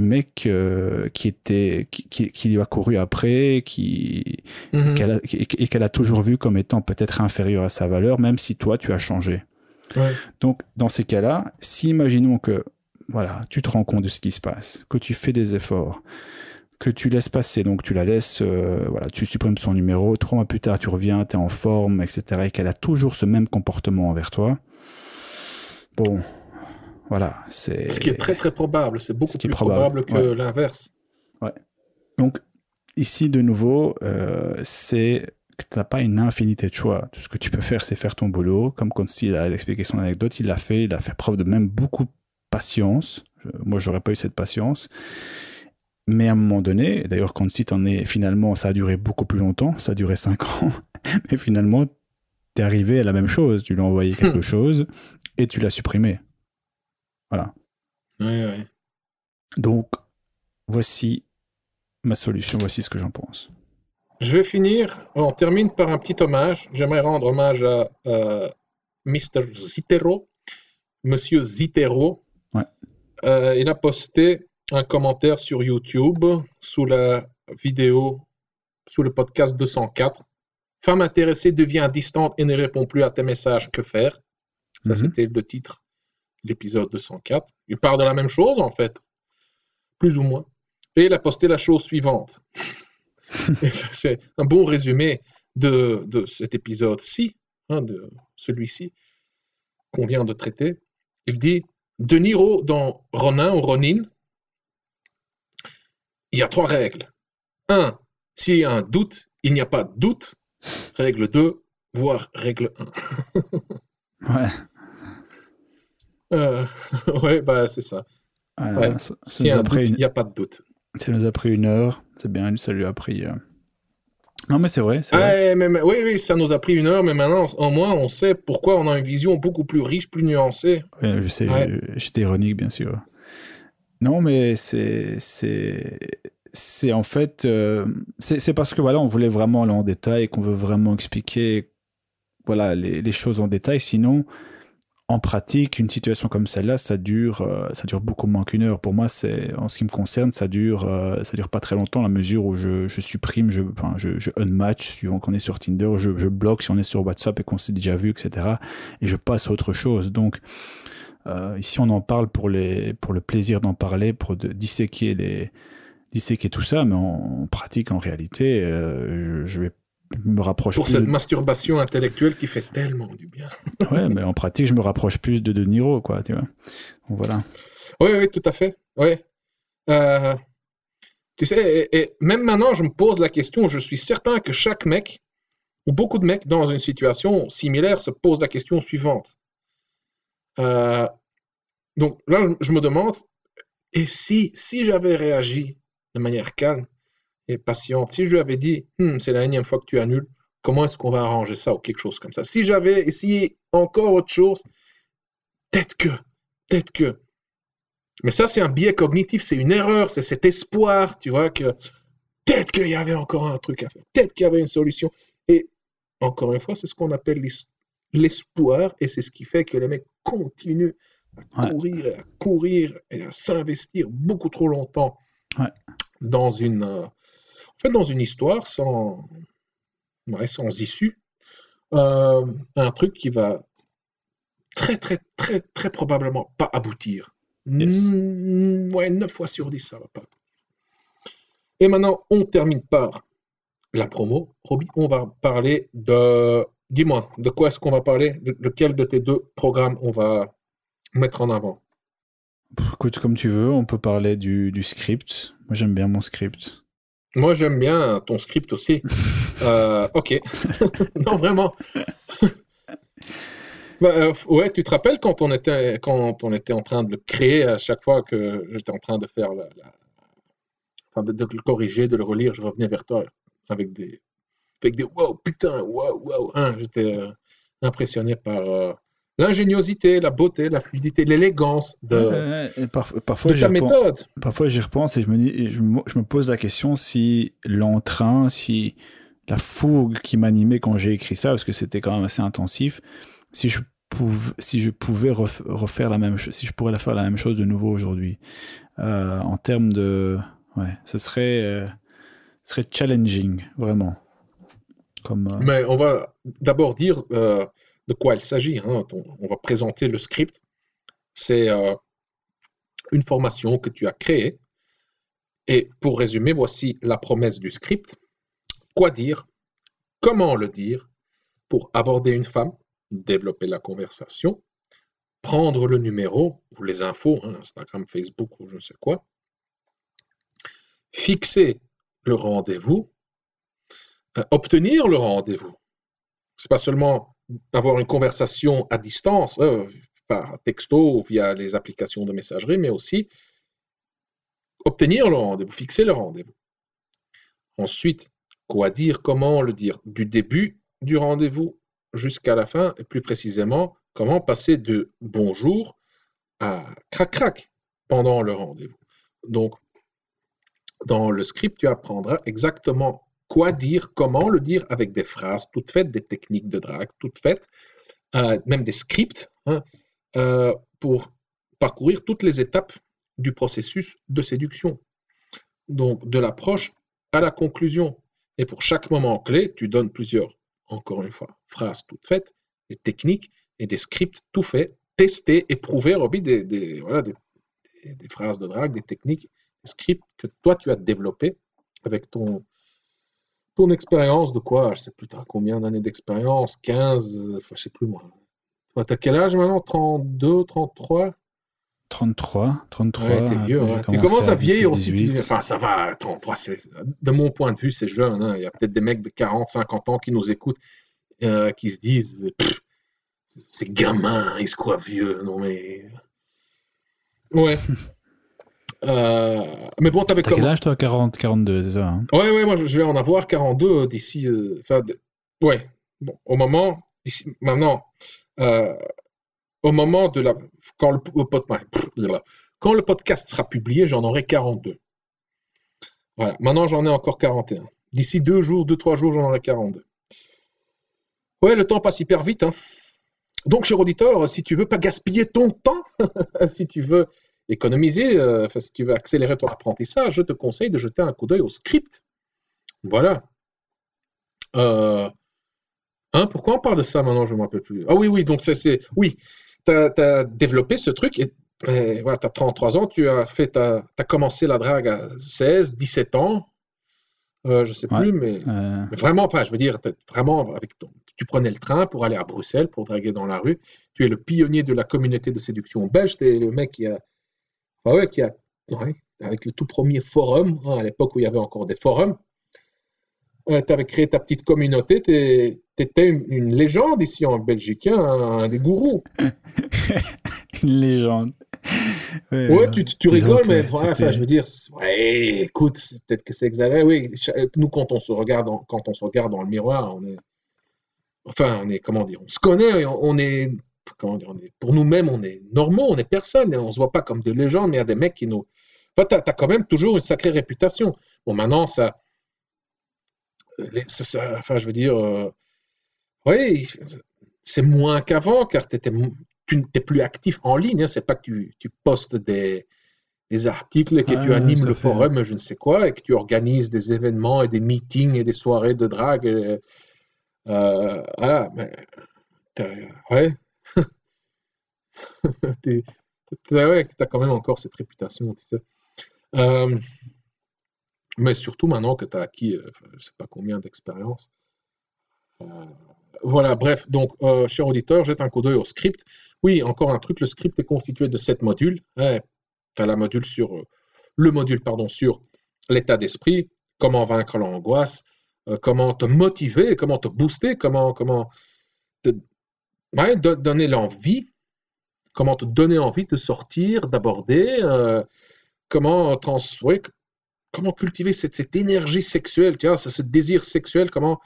mec qui lui a couru après, et qu'elle a toujours vu comme étant peut-être inférieur à sa valeur, même si toi, tu as changé. Ouais. Donc, dans ces cas-là, si imaginons que voilà, tu te rends compte de ce qui se passe, que tu fais des efforts, que tu laisses passer, donc tu la laisses, voilà, tu supprimes son numéro, 3 mois plus tard, tu reviens, tu es en forme, etc., et qu'elle a toujours ce même comportement envers toi, bon, voilà, c'est... Ce qui est très très probable, c'est beaucoup Ce qui est plus probable, probable que l'inverse. Ouais. Donc, ici, de nouveau, c'est que tu n'as pas une infinité de choix. Tout ce que tu peux faire, c'est faire ton boulot. Comme Konsti a expliqué son anecdote, il a fait preuve de même beaucoup de patience. Moi, j'aurais pas eu cette patience. Mais à un moment donné, d'ailleurs, Konsti finalement, ça a duré beaucoup plus longtemps. Ça a duré 5 ans. Mais finalement, tu es arrivé à la même chose. Tu lui as envoyé quelque chose et tu l'as supprimé. Voilà. Ouais. Donc, voici ma solution, voici ce que j'en pense. Je vais finir, on termine par un petit hommage. J'aimerais rendre hommage à Mr. Zitero, Monsieur Zitero. Ouais. Il a posté un commentaire sur YouTube sous la vidéo, sous le podcast 204. Femme intéressée devient distante et ne répond plus à tes messages, que faire? Ça, c'était le titre de l'épisode 204. Il parle de la même chose, en fait, plus ou moins. Et il a posté la chose suivante. Et ça, c'est un bon résumé de cet épisode-ci, de celui-ci qu'on vient de traiter. Il dit, De Niro dans Ronin ou Ronin, il y a 3 règles. 1. S'il y a un doute, il n'y a pas de doute. Règle 2, voire règle 1. Ouais. Ouais, bah c'est ça. Ouais. S'il y a un doute, il n'y a pas de doute. Ça nous a pris 1 heure. C'est bien, ça lui a pris... Non, mais c'est vrai. Oui, ça nous a pris 1 heure, mais maintenant, au moins, on sait pourquoi on a une vision beaucoup plus riche, plus nuancée. Oui, je sais, j'étais ironique, bien sûr. Non, mais c'est en fait... c'est parce que, voilà, on voulait vraiment aller en détail et qu'on veut vraiment expliquer voilà, les choses en détail. Sinon, en pratique, une situation comme celle-là, ça dure beaucoup moins qu'1 heure. Pour moi, en ce qui me concerne, ça dure pas très longtemps, la mesure où je supprime, je unmatch, suivant qu'on est sur Tinder, je bloque si on est sur WhatsApp et qu'on s'est déjà vu, etc. Et je passe à autre chose. Donc, ici, on en parle pour le plaisir d'en parler, pour disséquer tout ça, mais en pratique, en réalité, je vais me rapproche pour plus cette masturbation intellectuelle qui fait tellement du bien. Ouais, mais en pratique, je me rapproche plus de Niro, quoi, tu vois. Donc, voilà. Oui, tout à fait. Oui. Tu sais, et même maintenant, je me pose la question, je suis certain que chaque mec, ou beaucoup de mecs dans une situation similaire, se posent la question suivante. Donc là, je me demande, et si j'avais réagi de manière calme et patiente, si je lui avais dit, c'est la énième fois que tu annules, comment est-ce qu'on va arranger ça ou quelque chose comme ça? Si j'avais essayé encore autre chose, peut-être que. Mais ça, c'est un biais cognitif, c'est une erreur, c'est cet espoir, tu vois, que peut-être qu'il y avait encore un truc à faire, peut-être qu'il y avait une solution. Et encore une fois, c'est ce qu'on appelle l'espoir, et c'est ce qui fait que les mecs continuent à courir et à s'investir beaucoup trop longtemps dans une histoire sans issue, un truc qui va très, très, très, très probablement pas aboutir. Yes. 9 fois sur 10, ça va pas. Et maintenant, on termine par la promo. Roby, on va parler de... Dis-moi, de quoi est-ce qu'on va parler? De quel de tes 2 programmes on va mettre en avant? Écoute, comme tu veux, on peut parler du script. Moi, j'aime bien mon script. Moi, j'aime bien ton script aussi. Ok. Non, vraiment. Bah, ouais, tu te rappelles quand on était en train de le créer à chaque fois que j'étais en train de faire enfin, de le corriger, de le relire, je revenais vers toi avec des wow, putain, wow, wow, hein. J'étais impressionné par l'ingéniosité, la beauté, la fluidité, l'élégance Ouais, de, et de ta méthode. parfois j'y repense et je me dis, et je me pose la question si l'entrain, si la fougue qui m'animait quand j'ai écrit ça, parce que c'était quand même assez intensif, si je pouvais refaire la même chose, si je pourrais faire la même chose de nouveau aujourd'hui. En termes de, ouais, ce serait challenging, vraiment. Comme, Mais on va d'abord dire de quoi il s'agit, hein. On va présenter le script. C'est une formation que tu as créée. Et pour résumer, voici la promesse du script. Quoi dire, comment le dire pour aborder une femme, développer la conversation, prendre le numéro ou les infos, hein, Instagram, Facebook ou je ne sais quoi, fixer le rendez-vous, obtenir le rendez-vous. C'est pas seulement avoir une conversation à distance, par texto ou via les applications de messagerie, mais aussi obtenir le rendez-vous, fixer le rendez-vous. Ensuite, quoi dire, comment le dire, du début du rendez-vous jusqu'à la fin, et plus précisément, comment passer de bonjour à crac-crac pendant le rendez-vous. Donc, dans le script, tu apprendras exactement quoi dire, comment le dire avec des phrases toutes faites, des techniques de drague toutes faites, même des scripts, hein, pour parcourir toutes les étapes du processus de séduction. Donc, de l'approche à la conclusion. Et pour chaque moment clé, tu donnes plusieurs, encore une fois, phrases toutes faites, des techniques et des scripts tout faits, testés, éprouvés, Robbie, voilà, des phrases de drague, des techniques, des scripts que toi, tu as développés avec ton expérience de quoi? Je sais plus, t'as combien d'années d'expérience? 15, je sais plus moi. T'as quel âge maintenant? 32, 33? 33, Ouais, t'es vieux, j'ai hein. Tu commencé commences à à vieillir aussi. 17-18. Enfin, ça va, 33, de mon point de vue, c'est jeune, hein. Il y a peut-être des mecs de 40, 50 ans qui nous écoutent, qui se disent, c'est gamin, ils se croient vieux. Non, mais. Ouais. Mais bon, t'avais T'as quel commencé. âge toi? 42, c'est ça, hein? Ouais, ouais, moi je vais en avoir 42 d'ici. Ouais, bon, au moment. Maintenant, euh, au moment de la. Quand quand le podcast sera publié, j'en aurai 42. Voilà. Maintenant, j'en ai encore 41. D'ici 2 jours, 2, 3 jours, j'en aurai 42. Ouais, le temps passe hyper vite, hein. Donc, cher auditeur, si tu veux pas gaspiller ton temps, si tu veux économiser, si tu veux accélérer ton apprentissage, je te conseille de jeter un coup d'œil au script. Voilà. Euh, pourquoi on parle de ça maintenant? Je ne me rappelle plus. Ah oui, oui, donc oui, tu as développé ce truc et voilà, tu as 33 ans, tu as commencé la drague à 16, 17 ans. Je sais Ouais. plus, mais vraiment, enfin, je veux dire, vraiment, tu prenais le train pour aller à Bruxelles, pour draguer dans la rue. Tu es le pionnier de la communauté de séduction belge. Tu es le mec enfin, ouais, ouais, avec le tout premier forum, hein, à l'époque où il y avait encore des forums. Tu avais créé ta petite communauté. Tu étais une légende ici en Belgique, hein, un des gourous. Une légende. Ouais, Ouais, tu disons rigoles, que mais ouais, voilà, enfin, je c'était. veux dire, ouais, écoute, peut-être que c'est exagéré. Oui, nous, quand on se regarde dans le miroir, comment dire, on se connaît, on est, comment dire, pour nous-mêmes, on est normaux, on est personne, et on se voit pas comme des légendes, mais il y a des mecs qui nous. Enfin, t'as quand même toujours une sacrée réputation. Bon, maintenant, enfin, je veux dire, oui, c'est moins qu'avant, car tu n'es plus actif en ligne, hein. C'est pas que tu postes des articles, que tu Ouais, animes tout à le fait. forum, je ne sais quoi, et que tu organises des événements et des meetings et des soirées de drague. Voilà, mais ouais, t'es, ouais, t'as quand même encore cette réputation, tu sais. Euh, mais surtout maintenant que tu as acquis, je sais pas combien d'expérience, Voilà, bref, donc, cher auditeur, jette un coup d'œil au script. Oui, encore un truc, le script est constitué de 7 modules. Ouais, tu as le module pardon, sur l'état d'esprit, comment vaincre l'angoisse, comment te motiver, comment te booster, comment te donner l'envie, comment te donner envie de sortir, d'aborder, ouais, comment cultiver cette énergie sexuelle, tu vois, ce désir sexuel, comment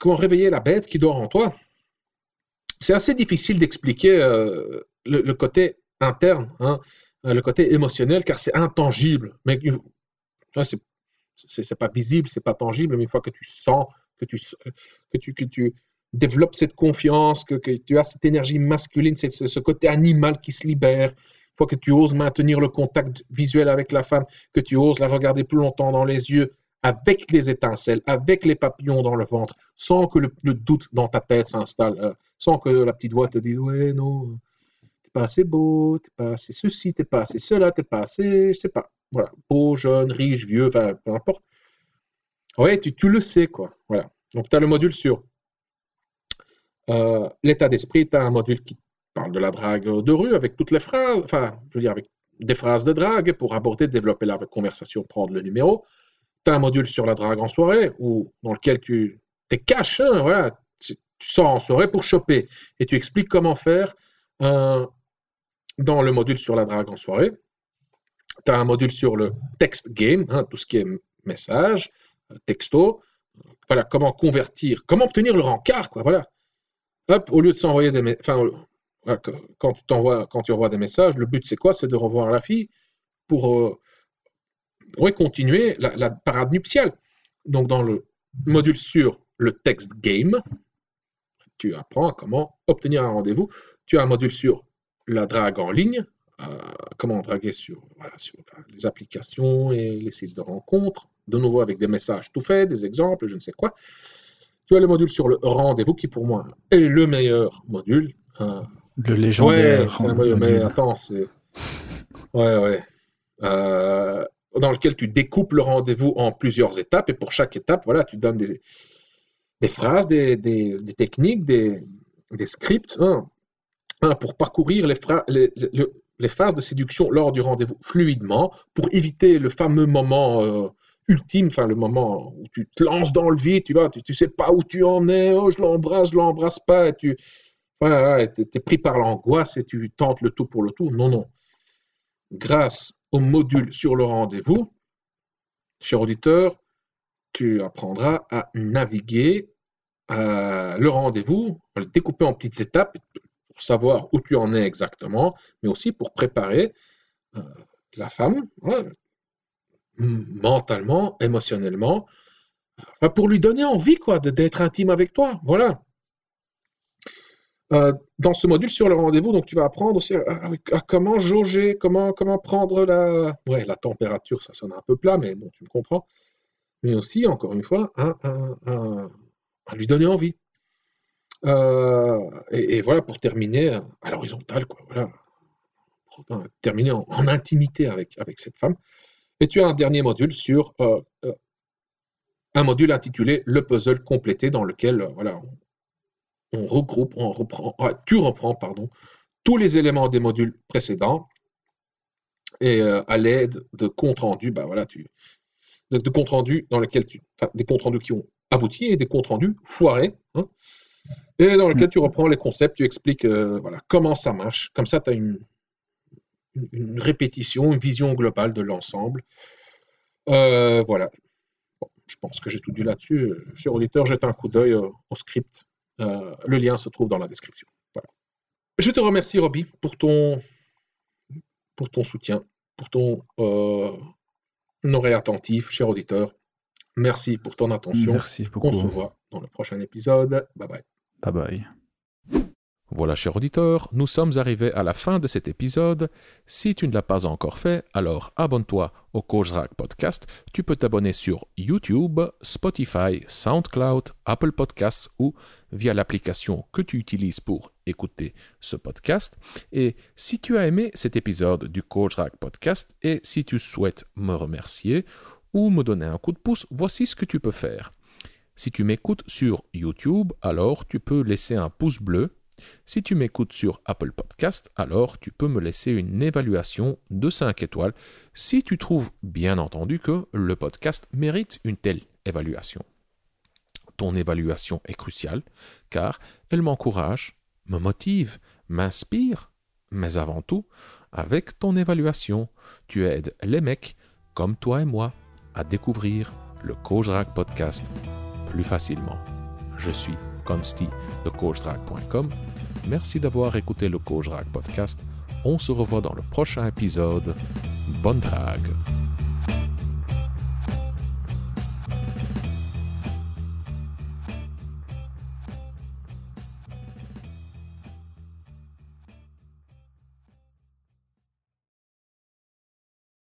réveiller la bête qui dort en toi. C'est assez difficile d'expliquer le côté interne, hein, le côté émotionnel, car c'est intangible. Mais c'est pas visible, c'est pas tangible, mais une fois que tu sens, que tu développes cette confiance, que tu as cette énergie masculine, ce côté animal qui se libère, une fois que tu oses maintenir le contact visuel avec la femme, que tu oses la regarder plus longtemps dans les yeux, avec les étincelles, avec les papillons dans le ventre, sans que le doute dans ta tête s'installe, sans que la petite voix te dise ouais non, t'es pas assez beau, t'es pas assez ceci, t'es pas assez cela, t'es pas assez, je sais pas, voilà, beau, jeune, riche, vieux, enfin, peu importe. Ouais, tu le sais quoi, voilà. Donc tu as le module sur l'état d'esprit, tu as un module qui parle de la drague de rue avec toutes les phrases, enfin, je veux dire avec des phrases de drague pour aborder, développer la conversation, prendre le numéro. Tu as un module sur la drague en soirée, dans lequel tu t'es cash, hein, voilà, tu sors en soirée pour choper, et tu expliques comment faire dans le module sur la drague en soirée. Tu as un module sur le text game, hein, tout ce qui est message, texto, voilà, comment convertir, comment obtenir le rencard, quoi, voilà. Hop, au lieu de s'envoyer quand tu envoies des messages, le but c'est quoi? C'est de revoir la fille pour continuer la parade nuptiale. Donc, dans le module sur le text game, tu apprends à comment obtenir un rendez-vous. Tu as un module sur la drague en ligne, comment draguer sur les applications et les sites de rencontres, de nouveau avec des messages tout faits, des exemples, je ne sais quoi. Tu as le module sur le rendez-vous qui, pour moi, est le meilleur module. Le légendaire c'est un module. Mais attends, c'est. Ouais. Dans lequel tu découpes le rendez-vous en plusieurs étapes, et pour chaque étape, voilà, tu donnes des phrases, des techniques, des scripts, hein, pour parcourir les phases de séduction lors du rendez-vous fluidement, pour éviter le fameux moment ultime, enfin le moment où tu te lances dans le vide, tu vois, tu sais pas où tu en es, oh, je l'embrasse pas, et t'es pris par l'angoisse et tu tentes le tout pour le tout. Non. Grâce au module sur le rendez-vous, cher auditeur, tu apprendras à naviguer le rendez-vous, à le découper en petites étapes pour savoir où tu en es exactement, mais aussi pour préparer la femme, mentalement, émotionnellement, pour lui donner envie quoi, d'être intime avec toi. Voilà. Dans ce module sur le rendez-vous, donc tu vas apprendre aussi à comment jauger, comment prendre la température, ça sonne un peu plat, mais bon, tu me comprends. Mais aussi, encore une fois, à lui donner envie. Et voilà, pour terminer à l'horizontale, quoi, voilà, pour terminer en intimité avec cette femme. Et tu as un dernier module sur un module intitulé Le puzzle complété, dans lequel voilà, tu reprends tous les éléments des modules précédents, et à l'aide de comptes rendus, de comptes rendus dans lesquels des comptes rendus qui ont abouti et des comptes rendus foirés, hein, et dans lesquels tu reprends les concepts, tu expliques comment ça marche. Comme ça, tu as une répétition, une vision globale de l'ensemble. Voilà. Bon, je pense que j'ai tout dit là-dessus. Cher auditeur, jette un coup d'œil au script. Le lien se trouve dans la description. Voilà. Je te remercie, Roby, pour ton soutien, pour ton oreille attentive, cher auditeur. Merci pour ton attention. Merci beaucoup. On se voit dans le prochain épisode. Bye bye. Bye bye. Voilà, cher auditeur, nous sommes arrivés à la fin de cet épisode. Si tu ne l'as pas encore fait, alors abonne-toi au Coach Drague Podcast. Tu peux t'abonner sur YouTube, Spotify, SoundCloud, Apple Podcasts ou via l'application que tu utilises pour écouter ce podcast. Et si tu as aimé cet épisode du Coach Drague Podcast et si tu souhaites me remercier ou me donner un coup de pouce, voici ce que tu peux faire. Si tu m'écoutes sur YouTube, alors tu peux laisser un pouce bleu. Si tu m'écoutes sur Apple Podcast, alors tu peux me laisser une évaluation de 5 étoiles si tu trouves bien entendu que le podcast mérite une telle évaluation. Ton évaluation est cruciale car elle m'encourage, me motive, m'inspire, mais avant tout, avec ton évaluation, tu aides les mecs comme toi et moi à découvrir le Coach Drag Podcast plus facilement. Je suis Consti de CoachDrag.com. Merci d'avoir écouté le Coach Drag Podcast. On se revoit dans le prochain épisode. Bonne drague!